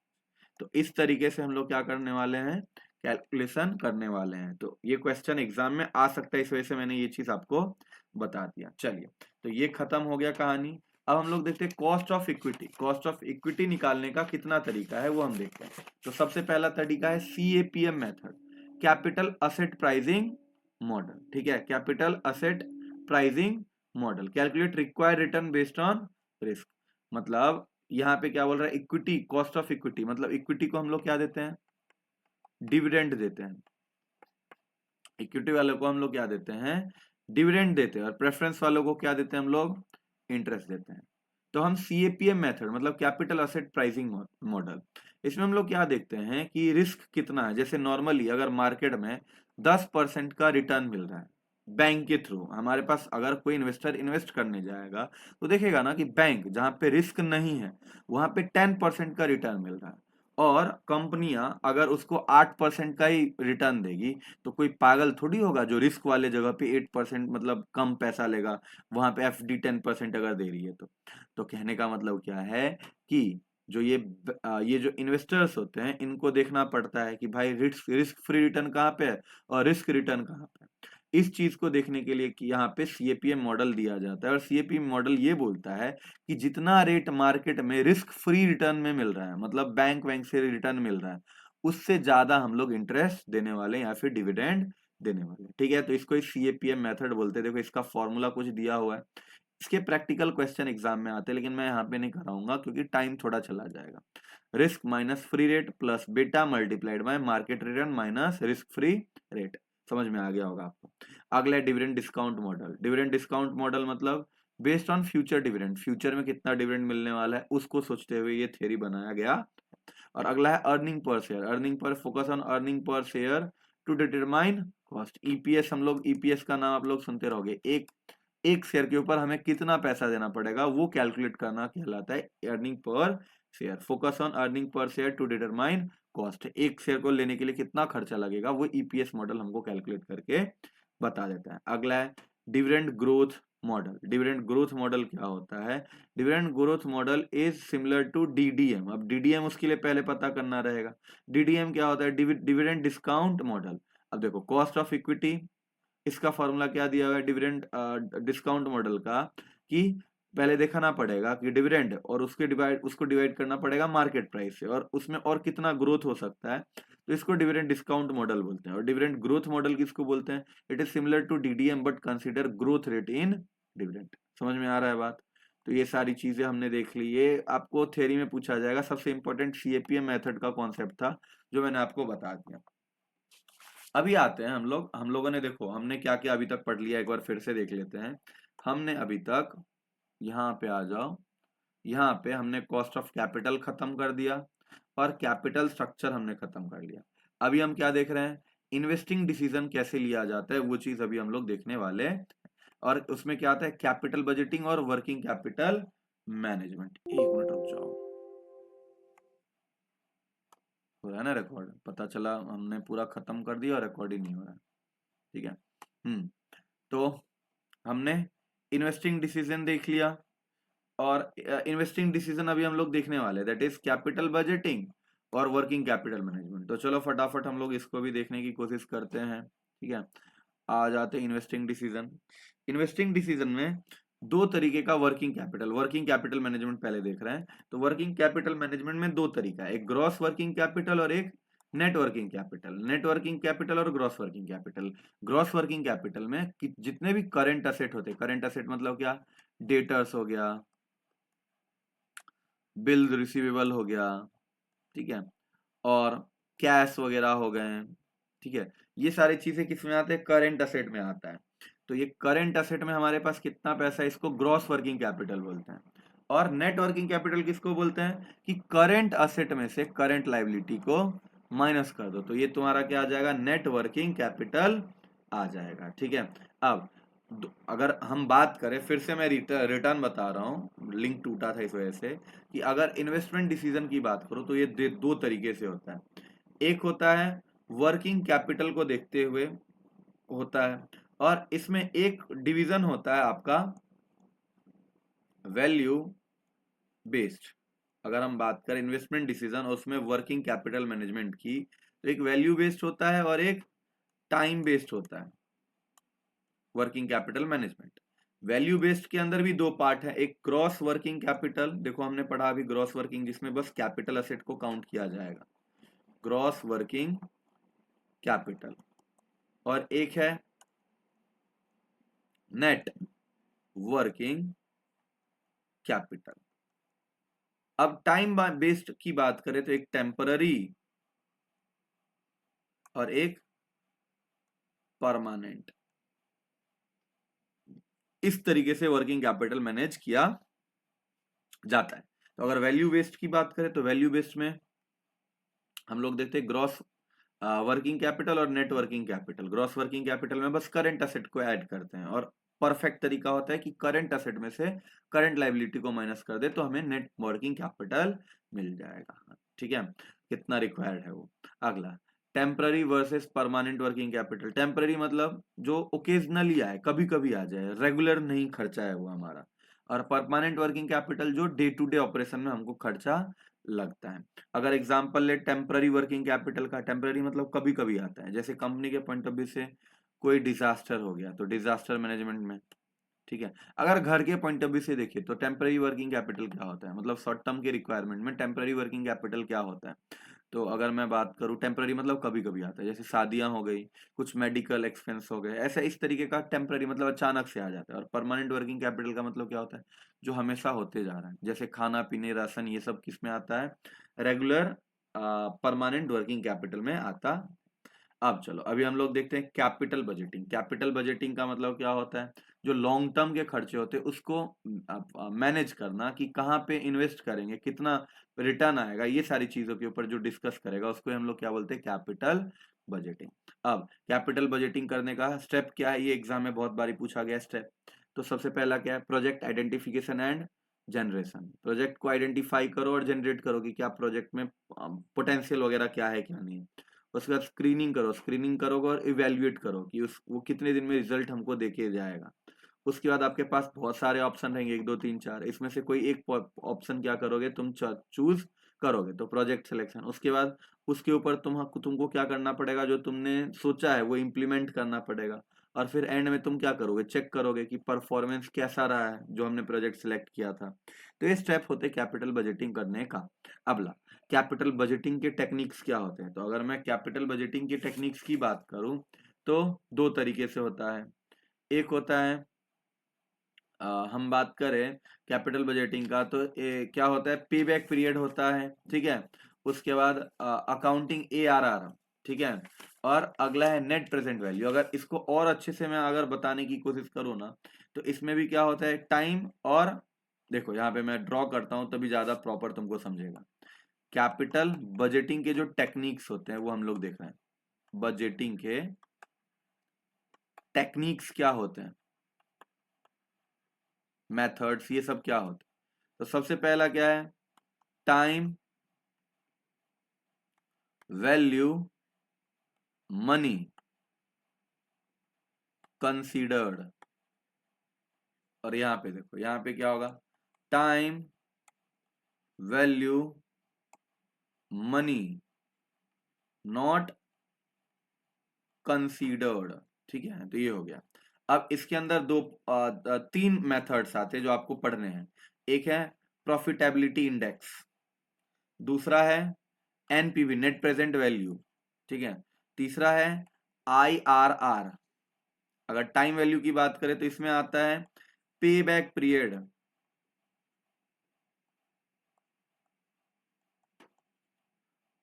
तो इस तरीके से हम लोग क्या करने वाले हैं, कैलकुलेशन करने वाले हैं। तो ये क्वेश्चन एग्जाम में आ सकता है, इस वजह से मैंने ये चीज आपको बता दिया। चलिए, तो ये खत्म हो गया कहानी। अब हम लोग देखते हैं cost of equity. Cost of equity निकालने का कितना तरीका है वो हम देखते हैं। तो सबसे पहला तरीका है CAPM method, capital asset pricing model, ठीक है। Capital asset pricing model, calculate required return based on risk. मतलब यहाँ पे क्या बोल रहा है, इक्विटी, कॉस्ट ऑफ इक्विटी, मतलब इक्विटी को हम लोग क्या देते हैं, डिविडेंड देते हैं। इक्विटी वालों को हम लोग क्या देते हैं, डिविडेंड देते हैं। और प्रेफरेंस वालों को क्या देते हैं हम लोग, इंटरेस्ट देते हैं। तो हम CAPM मेथड मतलब कैपिटल असेट प्राइसिंग मॉडल, इसमें हम लोग क्या देखते हैं कि रिस्क कितना है। जैसे नॉर्मली अगर मार्केट में 10% का रिटर्न मिल रहा है बैंक के थ्रू, हमारे पास अगर कोई इन्वेस्टर इन्वेस्ट करने जाएगा तो देखेगा ना कि बैंक जहां पे रिस्क नहीं है वहां पे 10% का रिटर्न मिल रहा है। और कंपनियां अगर उसको 8% का ही रिटर्न देगी, तो कोई पागल थोड़ी होगा जो रिस्क वाले जगह पे 8% मतलब कम पैसा लेगा, वहां पे FD 10% अगर दे रही है तो कहने का मतलब क्या है कि ये जो इन्वेस्टर्स होते हैं इनको देखना पड़ता है कि भाई रिस्क फ्री रिटर्न कहाँ पे है और रिस्क रिटर्न कहाँ पे है। इस चीज को देखने के लिए कि यहाँ पे सीएपीएम मॉडल दिया जाता है और सीएपीएम मॉडल ये बोलता है कि जितना रेट मार्केट में रिस्क फ्री रिटर्न में मिल रहा है, मतलब बैंक बैंक से रिटर्न मिल रहा है, उससे ज्यादा हम लोग इंटरेस्ट देने वाले हैं या फिर डिविडेंड देने वाले हैं। ठीक है, तो इसको सीएपीएम मेथड बोलते हैं। देखो इसका फॉर्मूला कुछ दिया हुआ है, इसके प्रैक्टिकल क्वेश्चन एग्जाम में आते हैं, लेकिन मैं यहाँ पे नहीं कराऊंगा क्योंकि टाइम थोड़ा चला जाएगा। Risk minus free rate plus beta multiplied by market return minus risk free rate. समझ में आ गया होगा आपको। अगला है dividend discount model. Dividend discount model मतलब based on future dividend, future में कितना डिविडेंड मिलने वाला है उसको सोचते हुए ये थ्योरी बनाया गया। और अगला है earning per share. Earning per focus on earning per share to determine cost. EPS, हम लोग ईपीएस का नाम आप लोग सुनते रहोगे। एक शेयर के ऊपर हमें कितना पैसा देना पड़ेगा वो कैलकुलेट करना कहलाता है earning per share. Focus on earning per share to determine cost. एक शेयर को लेने के लिए कितना खर्चा लगेगा वो ईपीएस मॉडल हमको कैलकुलेट करके बता देता है। अगला है dividend growth model. Dividend growth model क्या होता है? Dividend growth model is similar to DDM. अब डीडीएम उसके लिए पहले पता करना रहेगा। डीडीएम क्या होता है? Dividend discount model. अब देखो कॉस्ट ऑफ इक्विटी, इसका फॉर्मूला क्या दिया हुआ है डिविडेंड डिस्काउंट मॉडल का, कि पहले देखना पड़ेगा कि डिविडेंड और उसको डिवाइड करना पड़ेगा मार्केट प्राइस से, और उसमें और कितना ग्रोथ हो सकता है, तो इसको डिविडेंड डिस्काउंट मॉडल बोलते हैं। और डिविडेंड ग्रोथ मॉडल किसको बोलते हैं? It is similar to DDM but consider growth rate in dividend. समझ में आ रहा है बात? तो ये सारी चीजें हमने देख ली। ये आपको थ्योरी में पूछा जाएगा। सबसे इंपॉर्टेंट सीएपीएम मेथड का कॉन्सेप्ट था जो मैंने आपको बता दिया। अभी आते हैं हम लोगों ने देखो हमने क्या क्या अभी तक पढ़ लिया, एक बार फिर से देख लेते हैं। हमने अभी तक, यहाँ पे आ जाओ, यहाँ पे हमने कॉस्ट ऑफ कैपिटल खत्म कर दिया और कैपिटल स्ट्रक्चर हमने खत्म कर लिया। अभी हम क्या देख रहे हैं? इन्वेस्टिंग डिसीजन कैसे लिया जाता है वो चीज अभी हम लोग देखने वाले हैं। और उसमें क्या आता है? कैपिटल बजटिंग और वर्किंग कैपिटल मैनेजमेंट। एक मिनट रुक जाओ, हो रहा है ना रिकॉर्ड? पता चला हमने पूरा खत्म कर दिया और रिकॉर्ड ही नहीं हो रहा है। ठीक है। तो हमने इन्वेस्टिंग डिसीजन देख लिया और इन्वेस्टिंग डिसीजन अभी हम लोग देखने वाले, दैट इज कैपिटल बजटिंग और वर्किंग कैपिटल मैनेजमेंट। तो चलो फटाफट हम लोग इसको भी देखने की कोशिश करते हैं। ठीक है, आ जाते हैं इन्वेस्टिंग डिसीजन। इन्वेस्टिंग डिसीजन में दो तरीके का वर्किंग कैपिटल मैनेजमेंट पहले देख रहे हैं। तो वर्किंग कैपिटल मैनेजमेंट में दो तरीका है, एक ग्रॉस वर्किंग कैपिटल और एक net working capital. Net working capital और gross working capital. Gross working capital में जितने भी करंट असेट होते हैं, करंट असेट मतलब क्या? डेटर्स हो गया, बिल रिसीवेबल हो गया, ठीक है, और कैश वगैरह हो गए, ठीक है, ये सारी चीजें किस में आते हैं? करेंट असेट में आता है। तो ये करेंट असेट में हमारे पास कितना पैसा है, इसको ग्रॉस वर्किंग कैपिटल बोलते हैं। और नेट वर्किंग कैपिटल किसको बोलते हैं? कि करेंट असेट में से करेंट लायबिलिटी को माइनस कर दो, तो ये तुम्हारा क्या आ जाएगा? नेट वर्किंग कैपिटल आ जाएगा। ठीक है। अब अगर हम बात करें, फिर से मैं रिटर्न बता रहा हूँ, लिंक टूटा था इस वजह से, कि अगर इन्वेस्टमेंट डिसीजन की बात करो तो ये दो तरीके से होता है। एक होता है वर्किंग कैपिटल को देखते हुए होता है, और इसमें एक डिवीजन होता है आपका वैल्यू बेस्ड। अगर हम बात करें इन्वेस्टमेंट डिसीजन और उसमें वर्किंग कैपिटल मैनेजमेंट की, तो एक वैल्यू बेस्ड होता है और एक टाइम बेस्ड होता है working capital management. Value based के अंदर भी दो पार्ट है, एक ग्रॉस वर्किंग कैपिटल, देखो हमने पढ़ा अभी ग्रॉस वर्किंग, जिसमें बस कैपिटल असेट को काउंट किया जाएगा, ग्रॉस वर्किंग कैपिटल, और एक है नेट वर्किंग कैपिटल। अब टाइम बेस्ड की बात करें तो एक टेम्पररी और एक परमानेंट, इस तरीके से वर्किंग कैपिटल मैनेज किया जाता है। तो अगर वैल्यू बेस्ड की बात करें तो वैल्यू बेस्ड में हम लोग देखते हैं ग्रॉस वर्किंग कैपिटल और net working capital. Gross working capital में बस करंट असेट को ऐड करते हैं, और परफेक्ट तरीका होता है कि करंट असेट में से करंट लायबिलिटी को माइनस कर दे तो हमें नेट वर्किंग कैपिटल मिल जाएगा। ठीक है, कितना रिक्वायर्ड है वो। अगला temporary versus permanent working capital. Temporary मतलब जो ओकेजनली आए, कभी कभी आ जाए, रेगुलर नहीं खर्चा है वो हमारा। और परमानेंट वर्किंग कैपिटल जो डे टू डे ऑपरेशन में हमको खर्चा लगता है। अगर एग्जांपल ले टेम्पररी वर्किंग कैपिटल का, टेम्पररी मतलब कभी कभी आता है, जैसे कंपनी के पॉइंट ऑफ व्यू से कोई डिजास्टर हो गया तो डिजास्टर मैनेजमेंट में, ठीक है। अगर घर के पॉइंट ऑफ व्यू से देखिए तो टेम्पररी वर्किंग कैपिटल क्या होता है, मतलब शॉर्ट टर्म के रिक्वायरमेंट में टेम्पररी वर्किंग कैपिटल क्या होता है। तो अगर मैं बात करूं टेम्पररी मतलब कभी कभी आता है, जैसे शादियां हो गई, कुछ मेडिकल एक्सपेंस हो गए, ऐसा इस तरीके का टेम्पररी मतलब अचानक से आ जाता है। और परमानेंट वर्किंग कैपिटल का मतलब क्या होता है, जो हमेशा होते जा रहा है, जैसे खाना पीने राशन ये सब किस में आता है, रेगुलर परमानेंट वर्किंग कैपिटल में आता। अब चलो अभी हम लोग देखते हैं कैपिटल बजटिंग। कैपिटल बजटिंग का मतलब क्या होता है, जो लॉन्ग टर्म के खर्चे होते हैं उसको मैनेज करना, कि कहाँ पे इन्वेस्ट करेंगे, कितना रिटर्न आएगा, ये सारी चीजों के ऊपर जो डिस्कस करेगा उसको हम लोग क्या बोलते हैं, कैपिटल बजटिंग। अब कैपिटल बजटिंग करने का स्टेप क्या है, ये एग्जाम में बहुत बारी पूछा गया स्टेप। तो सबसे पहला क्या है, project identification and generation. Project को आइडेंटिफाई करो और जनरेट करो कि क्या प्रोजेक्ट में पोटेंशियल वगैरह क्या है क्या नहीं है। उसके बाद स्क्रीनिंग करो, स्क्रीनिंग करोगे और इवेल्युएट करो कि उस वो कितने दिन में रिजल्ट हमको देके जाएगा। उसके बाद आपके पास बहुत सारे ऑप्शन रहेंगे, 1 2 3 4, इसमें से कोई एक ऑप्शन क्या करोगे तुम, चूज करोगे तो प्रोजेक्ट सिलेक्शन। उसके बाद उसके ऊपर तुमको क्या करना पड़ेगा, जो तुमने सोचा है वो इम्प्लीमेंट करना पड़ेगा। और फिर एंड में तुम क्या करोगे, चेक करोगे कि परफॉर्मेंस कैसा रहा है जो हमने प्रोजेक्ट सिलेक्ट किया था। तो ये स्टेप होते हैं कैपिटल बजटिंग करने का। अब कैपिटल बजटिंग के टेक्निक्स क्या होते हैं, तो अगर मैं कैपिटल बजटिंग के टेक्निक्स की बात करूं तो दो तरीके से होता है। एक होता है हम बात करें कैपिटल बजटिंग का तो क्या होता है, पे बैक पीरियड होता है, ठीक है। उसके बाद अकाउंटिंग ARR, ठीक है। और अगला है नेट प्रेजेंट वैल्यू। अगर इसको और अच्छे से मैं अगर बताने की कोशिश करूँ ना, तो इसमें भी क्या होता है, टाइम और, देखो यहाँ पे मैं ड्रॉ करता हूँ तभी ज्यादा प्रॉपर तुमको समझेगा। कैपिटल बजटिंग के जो टेक्निक्स होते हैं वो हम लोग देख रहे हैं। बजटिंग के टेक्निक्स क्या होते हैं, मेथड्स, ये सब क्या होते हैं। तो सबसे पहला क्या है, टाइम वैल्यू मनी कंसीडर्ड। और यहां पे देखो, यहां पे क्या होगा, time value money not considered, ठीक है। तो ये हो गया। अब इसके अंदर तीन मेथड्स आते हैं जो आपको पढ़ने हैं। एक है प्रॉफिटेबिलिटी इंडेक्स, दूसरा है NPV नेट प्रेजेंट वैल्यू, ठीक है। तीसरा है IRR। अगर टाइम वैल्यू की बात करें तो इसमें आता है पे बैक पीरियड,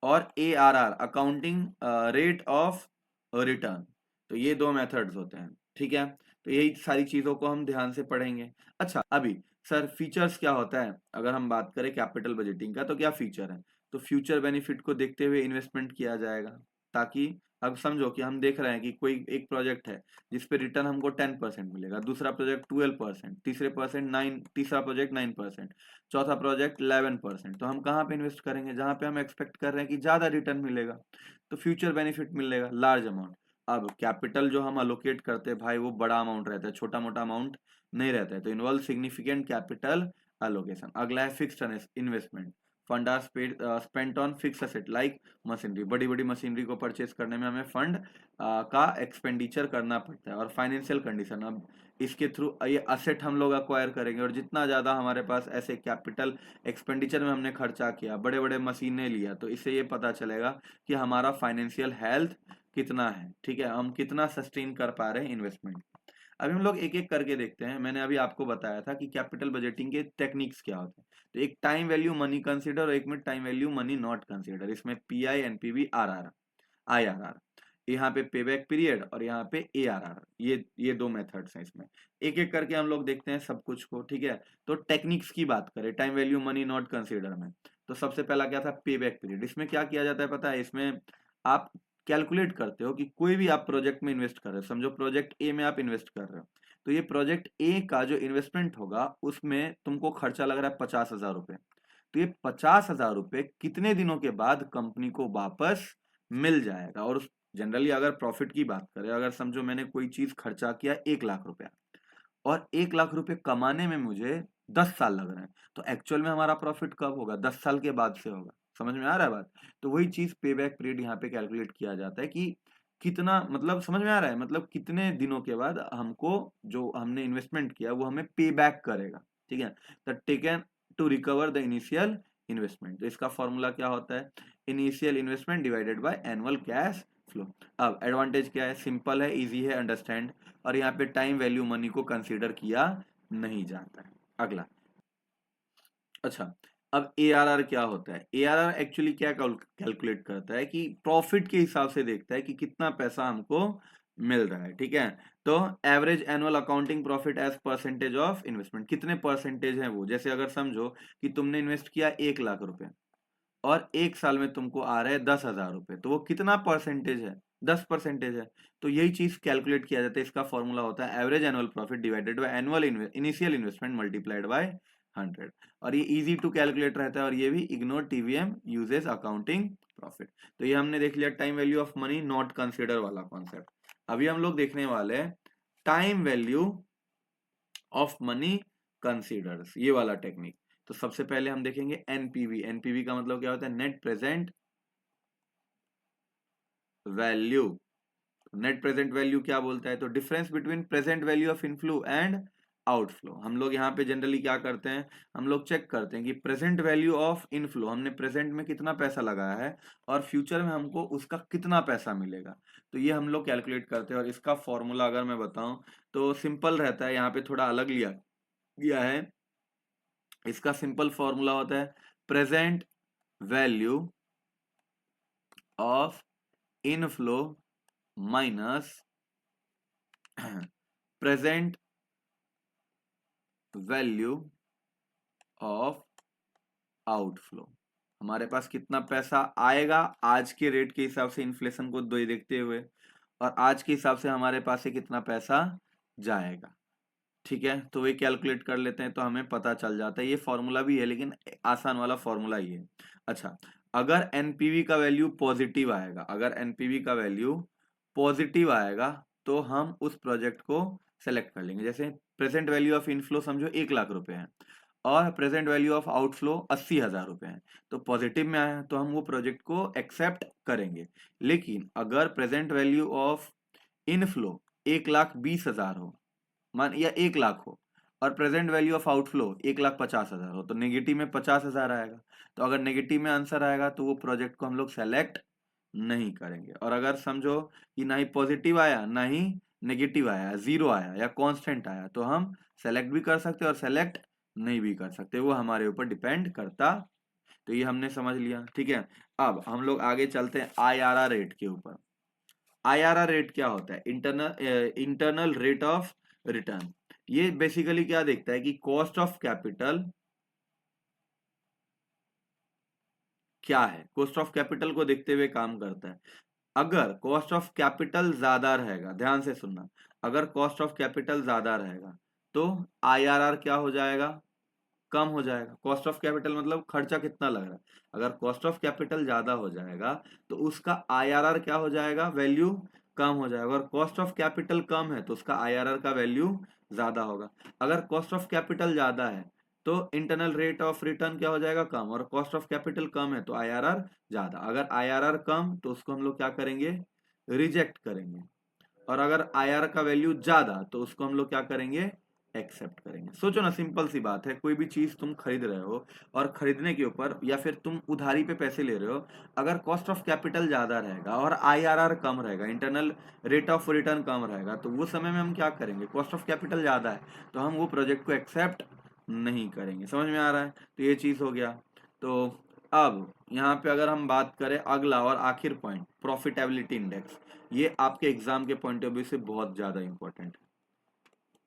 और ARR accounting rate of return. तो ये दो मेथड्स होते हैं, ठीक है। तो यही सारी चीजों को हम ध्यान से पढ़ेंगे। अच्छा अभी सर फीचर्स क्या होता है, अगर हम बात करें कैपिटल बजटिंग का तो क्या फीचर है, तो फ्यूचर बेनिफिट को देखते हुए इन्वेस्टमेंट किया जाएगा, ताकि अब समझो कि हम देख रहे हैं कि कोई एक प्रोजेक्ट है जिसपे रिटर्न हमको 10% मिलेगा, दूसरा प्रोजेक्ट 12%, तीसरा प्रोजेक्ट 9%, चौथा प्रोजेक्ट 11%। तो हम कहाँ पे इन्वेस्ट करेंगे, जहां पे हम एक्सपेक्ट कर रहे हैं कि ज्यादा रिटर्न मिलेगा, तो फ्यूचर बेनिफिट मिलेगा लार्ज अमाउंट। अब कैपिटल जो हम अलोकेट करते हैं भाई वो बड़ा अमाउंट रहता है, छोटा मोटा अमाउंट नहीं रहता है, तो इन्वॉल्व सिग्निफिकेंट कैपिटल अलोकेशन। अगला है fixed investment. Fund are spent on fix asset like machinery. बड़ी बड़ी मशीनरी को परचेस करने में हमें फंड का एक्सपेंडिचर करना पड़ता है। और फाइनेंशियल कंडीशन, अब इसके थ्रू ये असेट हम लोग अक्वायर करेंगे, और जितना ज़्यादा हमारे पास ऐसे कैपिटल एक्सपेंडिचर में हमने खर्चा किया, बड़े बड़े मशीनें लिया, तो इससे ये पता चलेगा कि हमारा फाइनेंशियल हेल्थ कितना है, ठीक है, हम कितना सस्टेन कर पा रहे हैं इन्वेस्टमेंट। अभी हम लोग एक एक करके देखते हैं। मैंने अभी आपको बताया था कि कैपिटल बजटिंग के टेक्निक्स क्या होते हैं। तो एक टाइम वैल्यू मनी कंसीडर और एक में time value money not consider. इसमें PI NPV RR IRR, यहाँ पे पेबैक पीरियड और यहाँ पे ARR, ये दो मेथड्स हैं इसमें। एक एक करके हम लोग देखते हैं सब कुछ को, ठीक है। तो टेक्निक्स की बात करें time value money not consider में, तो सबसे पहला क्या था, पेबैक पीरियड। इसमें क्या किया जाता है पता है, इसमें आप कैलकुलेट करते हो कि कोई भी आप प्रोजेक्ट में इन्वेस्ट कर रहे हो, समझो प्रोजेक्ट A में आप इन्वेस्ट कर रहे हो, तो ये प्रोजेक्ट A का जो इन्वेस्टमेंट होगा उसमें तुमको खर्चा लग रहा है 50,000 रुपए। तो ये 50,000 रुपए कितने दिनों के बाद कंपनी को वापस मिल जाएगा। और जनरली अगर प्रॉफिट की बात करें, अगर समझो मैंने कोई चीज खर्चा किया 1 लाख रुपया, और 1 लाख रुपए कमाने में मुझे 10 साल लग रहे हैं, तो एक्चुअल में हमारा प्रॉफिट कब होगा? 10 साल के बाद से होगा। समझ में आ रहा है बात? तो वही चीज पे बैक पीरियड यहाँ पे कैलकुलेट किया जाता है कि कितना, मतलब समझ में आ रहा है, मतलब कितने दिनों के बाद हमको जो हमने इन्वेस्टमेंट किया वो हमें पे बैक करेगा। ठीक है, the taken to recover the initial investment. तो इसका फॉर्मूला क्या होता है? Initial investment divided by annual cash flow. अब एडवांटेज क्या है? सिंपल है, इजी है अंडरस्टैंड, और यहाँ पे टाइम वैल्यू मनी को कंसीडर किया नहीं जाता है। अगला, अच्छा, अब एआरआर क्या होता है? एआरआर एक्चुअली क्या कैलकुलेट करता है कि प्रॉफिट के हिसाब से देखता है कि कितना पैसा हमको मिल रहा है। ठीक है, तो average annual accounting profit as percentage of investment, कितने परसेंटेज है वो। जैसे अगर समझो कि तुमने इन्वेस्ट किया 1 लाख रुपए और 1 साल में तुमको आ रहे हैं 10,000 रुपए, तो वो कितना परसेंटेज है? 10% है। तो यही चीज कैलकुलेट किया जाता है, इसका फॉर्मूला होता है average annual profit divided by annual initial investment multiplied by 100। और ये इजी टू कैलकुलेट रहता है, और ये भी ignore TVM uses accounting profit. तो ये हमने देख लिया time value of money not consider वाला कॉन्सेप्ट। अभी हम लोग देखने वाले हैं time value of money considers, ये वाला टेक्निक। तो सबसे पहले हम देखेंगे एनपीवी। एनपीवी का मतलब क्या होता है? Net present value. Net present value क्या बोलता है? तो difference between present value of inflow and outflow. हम लोग यहाँ पे जनरली क्या करते हैं? हम लोग चेक करते हैं कि प्रेजेंट वैल्यू ऑफ इनफ्लो, हमने प्रेजेंट में कितना पैसा लगाया है और फ्यूचर में हमको उसका कितना पैसा मिलेगा। तो ये हम लोग कैलकुलेट करते हैं, और इसका फॉर्मूला अगर मैं बताऊं तो सिंपल रहता है, यहाँ पे थोड़ा अलग लिया गया है। इसका सिंपल फॉर्मूला होता है present value of inflow minus present value of outflow. हमारे पास कितना पैसा आएगा आज के रेट के हिसाब से, इन्फ्लेशन को दो देखते हुए, और आज के हिसाब से हमारे पास से कितना पैसा जाएगा। ठीक है, तो वे कैलकुलेट कर लेते हैं तो हमें पता चल जाता है। ये फॉर्मूला भी है लेकिन आसान वाला फॉर्मूला ही है। अच्छा, अगर एनपीवी का वैल्यू पॉजिटिव आएगा, अगर एनपीवी का वैल्यू पॉजिटिव आएगा तो हम उस प्रोजेक्ट को सेलेक्ट कर लेंगे। जैसे प्रेजेंट वैल्यू ऑफ इनफ्लो समझो 1 लाख रुपए है और प्रेजेंट वैल्यू ऑफ आउटफ्लो 80,000 रुपए है, तो पॉजिटिव में आया तो हम वो प्रोजेक्ट को एक्सेप्ट करेंगे। लेकिन अगर प्रेजेंट वैल्यू ऑफ इनफ्लो 1,20,000 हो, मान या 1 लाख हो, और प्रेजेंट वैल्यू ऑफ आउटफ्लो 1,50,000 हो, तो नेगेटिव में 50,000 आएगा। तो अगर नेगेटिव में आंसर आएगा तो वो प्रोजेक्ट को हम लोग सेलेक्ट नहीं करेंगे। और अगर समझो कि ना ही पॉजिटिव आया ना ही नेगेटिव आया, जीरो आया या कांस्टेंट आया, तो हम सेलेक्ट भी कर सकते और सेलेक्ट नहीं भी कर सकते, वो हमारे ऊपर डिपेंड करता। तो ये हमने समझ लिया। ठीक है, अब हम लोग आगे चलते हैं आईआरआर रेट के ऊपर। आईआरआर रेट क्या होता है? Internal rate of return. ये बेसिकली क्या देखता है कि कॉस्ट ऑफ कैपिटल क्या है, कॉस्ट ऑफ कैपिटल को देखते हुए काम करता है। अगर कॉस्ट ऑफ कैपिटल ज्यादा रहेगा, ध्यान से सुनना, अगर कॉस्ट ऑफ कैपिटल ज्यादा रहेगा तो आईआरआर क्या हो जाएगा? कम हो जाएगा। कॉस्ट ऑफ कैपिटल मतलब खर्चा कितना लग रहा है, अगर कॉस्ट ऑफ कैपिटल ज्यादा हो जाएगा तो उसका आईआरआर क्या हो जाएगा? वैल्यू कम हो जाएगा। अगर कॉस्ट ऑफ कैपिटल कम है तो उसका आईआरआर का वैल्यू ज्यादा होगा। अगर कॉस्ट ऑफ कैपिटल ज्यादा है तो इंटरनल रेट ऑफ रिटर्न क्या हो जाएगा? कम। और कॉस्ट ऑफ कैपिटल कम है तो आईआरआर ज्यादा। अगर आईआरआर कम तो उसको हम लोग क्या करेंगे? रिजेक्ट करेंगे। और अगर आईआर का वैल्यू ज्यादा तो उसको हम लोग क्या करेंगे? एक्सेप्ट करेंगे। सोचो ना, सिंपल सी बात है, कोई भी चीज तुम खरीद रहे हो और खरीदने के ऊपर या फिर तुम उधारी पे पैसे ले रहे हो, अगर कॉस्ट ऑफ कैपिटल ज्यादा रहेगा और आईआरआर कम रहेगा, इंटरनल रेट ऑफ रिटर्न कम रहेगा, तो वो समय में हम क्या करेंगे? कॉस्ट ऑफ कैपिटल ज्यादा है तो हम वो प्रोजेक्ट को एक्सेप्ट नहीं करेंगे। समझ में आ रहा है? तो ये चीज हो गया। तो अब यहाँ पे अगर हम बात करें अगला और आखिर पॉइंट, प्रॉफिटेबिलिटी इंडेक्स, ये आपके एग्जाम के पॉइंट ऑफ व्यू से बहुत ज्यादा इंपॉर्टेंट है।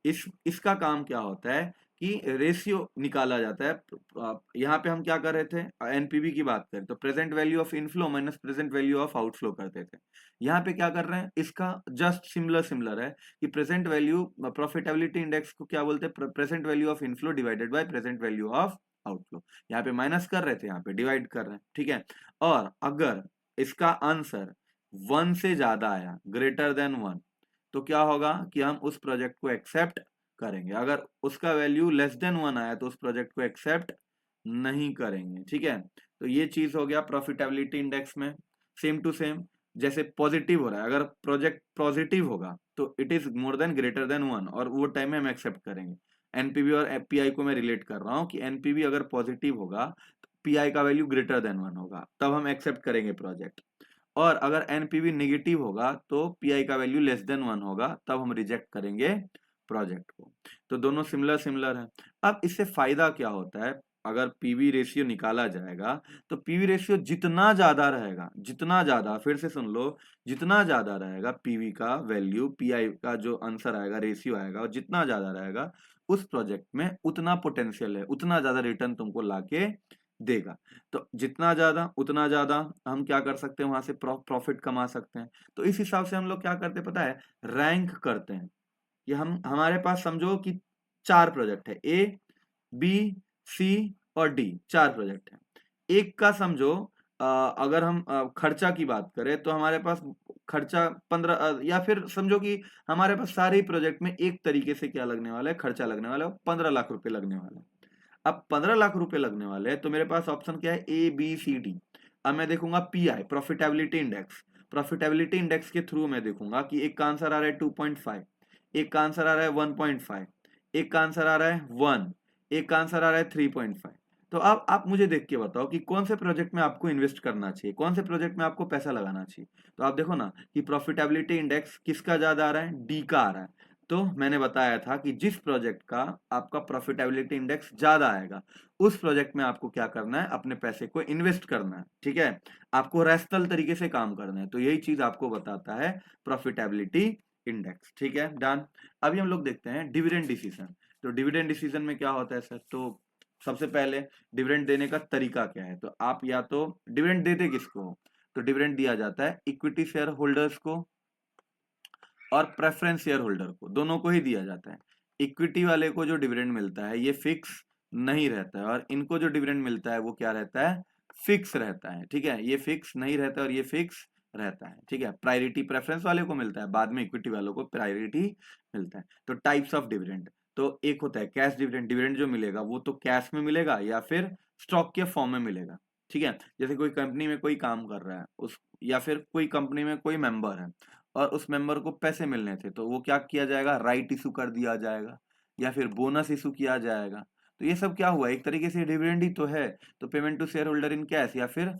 इसका काम क्या होता है कि रेशियो निकाला जाता है। यहाँ पे हम क्या कर रहे थे? एनपीवी की बात करें तो present value of inflow minus present value of outflow करते थे। यहाँ पे क्या कर रहे हैं? इसका जस्ट सिमिलर सिमिलर है कि प्रेजेंट वैल्यू, प्रॉफिटेबिलिटी इंडेक्स को क्या बोलते हैं? Present value of inflow divided by present value of outflow. यहाँ पे माइनस कर रहे थे, यहाँ पे डिवाइड कर रहे हैं। ठीक है, और अगर इसका आंसर 1 से ज्यादा आया, ग्रेटर देन 1, तो क्या होगा कि हम उस प्रोजेक्ट को एक्सेप्ट करेंगे। अगर उसका वैल्यू लेस देन 1 आया तो उस प्रोजेक्ट को एक्सेप्ट नहीं करेंगे। ठीक है, तो ये चीज हो गया प्रॉफिटेबिलिटी इंडेक्स में। सेम टू सेम जैसे पॉजिटिव हो रहा है, अगर प्रोजेक्ट पॉजिटिव होगा तो it is more than greater than 1 और वो टाइम में हम एक्सेप्ट करेंगे। एनपीवी और पीआई को मैं रिलेट कर रहा हूँ कि एनपीवी अगर पॉजिटिव होगा तो पीआई का वैल्यू ग्रेटर देन 1 होगा, तब हम एक्सेप्ट करेंगे प्रोजेक्ट। और अगर एनपीवी नेगेटिव होगा तो पीआई का वैल्यू लेस देन 1 होगा, तब हम रिजेक्ट करेंगे प्रोजेक्ट को। तो दोनों सिमिलर सिमिलर है। अब इससे फायदा क्या होता है, अगर पीवी रेशियो निकाला जाएगा तो पीवी रेशियो जितना ज्यादा रहेगा, जितना ज्यादा, फिर से सुन लो, जितना ज्यादा रहेगा पीवी का वैल्यू, पीआई का जो आंसर आएगा, रेशियो आएगा, और जितना ज्यादा रहेगा उस प्रोजेक्ट में उतना पोटेंशियल है, उतना ज्यादा रिटर्न तुमको लाके देगा। तो जितना ज्यादा उतना ज्यादा हम क्या कर सकते हैं, वहां से प्रॉफिट कमा सकते हैं। तो इस हिसाब से हम लोग क्या करते हैं पता है, रैंक करते हैं। कि हम हमारे पास समझो कि 4 प्रोजेक्ट है, ए बी सी और डी, 4 प्रोजेक्ट है। एक का समझो अगर हम खर्चा की बात करें तो हमारे पास खर्चा 15, या फिर समझो कि हमारे पास सारे ही प्रोजेक्ट में एक तरीके से क्या लगने वाला है, खर्चा लगने वाला है, 15 लाख रुपए लगने वाला है। अब 15 लाख रुपए लगने वाले हैं तो मेरे पास ऑप्शन क्या है, ए बी सी डी। अब मैं देखूंगा pi, profitability index. Profitability index के थ्रू मैं देखूंगा कि एक का आंसर आ रहा है 2.5, एक का आंसर आ रहा है 1.5, एक का आंसर आ रहा है 1, एक का आंसर आ रहा है 3.5। तो अब आप मुझे देख के बताओ कि कौन से प्रोजेक्ट में आपको इन्वेस्ट करना चाहिए, कौन से प्रोजेक्ट में आपको पैसा लगाना चाहिए। तो आप देखो ना कि प्रॉफिटेबिलिटी इंडेक्स किसका ज्यादा आ रहा है, डी का आ रहा है। तो मैंने बताया था कि जिस प्रोजेक्ट का आपका प्रॉफिटेबिलिटी इंडेक्स ज्यादा आएगा उस प्रोजेक्ट में आपको क्या करना है, अपने पैसे को इन्वेस्ट करना है। ठीक है, आपको रैशनल तरीके से काम करना है। तो यही चीज आपको बताता है प्रॉफिटेबिलिटी इंडेक्स। ठीक है, डन। अभी हम लोग देखते हैं डिविडेंड डिसीजन। तो डिविडेंड डिसीजन में क्या होता है सर, तो सबसे पहले डिविडेंड देने का तरीका क्या है, तो आप या तो डिविडेंड देते किसको हो, तो डिविडेंड दिया जाता है इक्विटी शेयर होल्डर्स को और प्रेफरेंस शेयर होल्डर को, दोनों को ही दिया जाता है। इक्विटी वाले को जो डिविडेंड मिलता है ये फिक्स नहीं रहता है, और इनको जो डिविडेंड मिलता है वो क्या रहता है, फिक्स रहता है। ठीक है, ये फिक्स नहीं रहता और ये फिक्स रहता है। ठीक है, प्रायोरिटी प्रेफरेंस वाले को मिलता है, बाद में इक्विटी वालों को प्रायोरिटी मिलता है। तो टाइप्स ऑफ डिविडेंड, तो एक होता है कैश डिविडेंड। डिविडेंड जो मिलेगा वो तो कैश में मिलेगा या फिर स्टॉक के फॉर्म में मिलेगा। ठीक है, जैसे कोई कंपनी में कोई काम कर रहा है उस, या फिर कोई कंपनी में कोई मेंबर है और उस मेंबर को पैसे मिलने थे, तो वो क्या किया जाएगा, राइट इशू कर दिया जाएगा या फिर बोनस इशू किया जाएगा। तो ये सब क्या हुआ, एक तरीके से डिविडेंड ही तो है। तो payment to share holder in cash, या फिर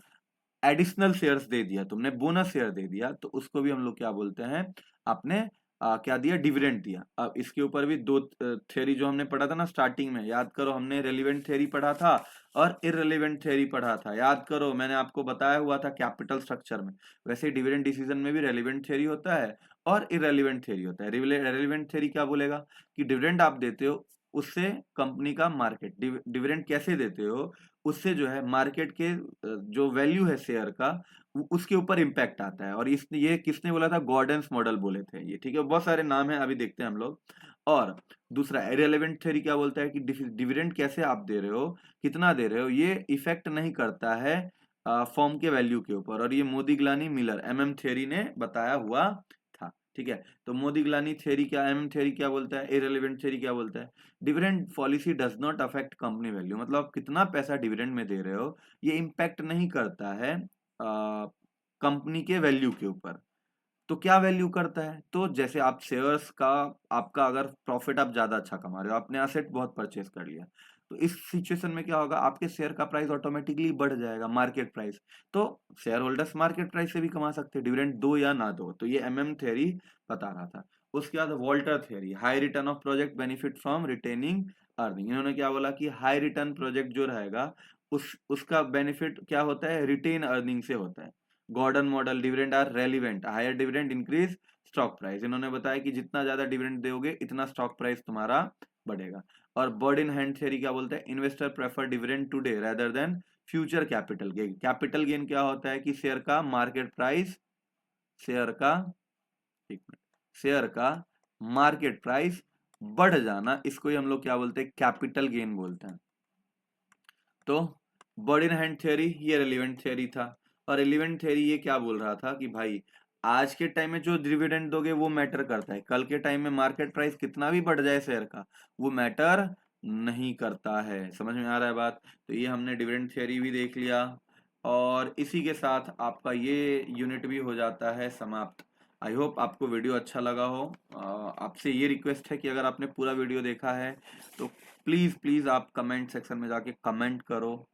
एडिशनल शेयर्स दे दिया तुमने, बोनस शेयर दे दिया, तो उसको भी हम लोग क्या बोलते हैं, आपने क्या दिया, डिविडेंड दिया। अब इसके ऊपर भी दो थ्योरी जो हमने पढ़ा था ना स्टार्टिंग में, याद करो, हमने रेलिवेंट थ्योरी पढ़ा था और इररेलेवेंट थ्योरी पढ़ा था, याद करो, मैंने आपको बताया हुआ था कैपिटल स्ट्रक्चर में। वैसे डिविडेंड डिसीजन में भी रेलिवेंट थ्योरी होता है और इररेलेवेंट थ्योरी होता है। रेलिवेंट थ्योरी क्या बोलेगा कि डिविडेंड आप देते हो उससे कंपनी का मार्केट, डिविडेंड कैसे देते हो, उससे जो है मार्केट के जो वैल्यू है शेयर का उसके ऊपर इम्पैक्ट आता है। और इस ये किसने बोला था, गॉर्डन्स मॉडल बोले थे ये। ठीक है, बहुत सारे नाम है, अभी देखते हैं हम लोग। और दूसरा इररिलेवेंट थ्योरी क्या बोलता है कि डिविडेंड कैसे आप दे रहे हो, कितना दे रहे हो, ये इफेक्ट नहीं करता है फॉर्म के वैल्यू के ऊपर। और ये मोदिग्लानी मिलर एमएम थ्योरी ने बताया हुआ था। ठीक है, तो मोदिग्लानी थ्योरी क्या, एमएम थ्योरी क्या बोलता है, इररिलेवेंट थ्योरी क्या बोलता है, dividend policy does not affect company value. मतलब आप कितना पैसा डिविडेंड में दे रहे हो ये इम्पैक्ट नहीं करता है कंपनी के वैल्यू के ऊपर। तो क्या वैल्यू करता है, तो जैसे आप शेयर्स का, आपका अगर प्रॉफिट आप ज्यादा अच्छा कमा रहे हो, आपने एसेट बहुत परचेस कर लिया, तो इस सिचुएशन में क्या होगा, आपके शेयर का प्राइस ऑटोमेटिकली बढ़ जाएगा, मार्केट प्राइस। तो शेयर होल्डर्स मार्केट प्राइस से भी कमा सकते हैं, डिविडेंड दो या ना दो। तो ये एमएम थ्योरी बता रहा था। उसके बाद Walter theory, high return of project benefit from retaining earning. इन्होंने क्या बोला कि हाई रिटर्न प्रोजेक्ट जो रहेगा उसका बेनिफिट क्या होता है, रिटेन अर्निंग से होता है। Gordon model, dividend are relevant, higher dividend increase stock price. इन्होंने बताया कि जितना ज्यादा डिविडेंड दोगे इतना स्टॉक प्राइस तुम्हारा बढ़ेगा। और बर्ड इन हैंड थ्योरी क्या बोलता है, investor prefer dividend today rather than future capital gain. Capital gain क्या होता है कि शेयर का मार्केट प्राइस, शेयर का, एक मिनट, शेयर का मार्केट प्राइस बढ़ जाना, इसको ही हम लोग क्या बोलते हैं, कैपिटल गेन बोलते हैं। तो बर्ड इन हैंड थ्योरी ये रेलिवेंट थ्योरी था। और रेलिवेंट थ्योरी ये क्या बोल रहा था कि भाई आज के टाइम में जो डिविडेंड दोगे वो मैटर करता है, कल के टाइम में मार्केट प्राइस कितना भी बढ़ जाए शेयर का, वो मैटर नहीं करता है। समझ में आ रहा है बात? तो ये हमने डिविडेंड थियरी भी देख लिया, और इसी के साथ आपका ये यूनिट भी हो जाता है समाप्त। आई होप आपको वीडियो अच्छा लगा हो। आपसे ये रिक्वेस्ट है कि अगर आपने पूरा वीडियो देखा है तो प्लीज प्लीज आप कमेंट सेक्शन में जाके कमेंट करो।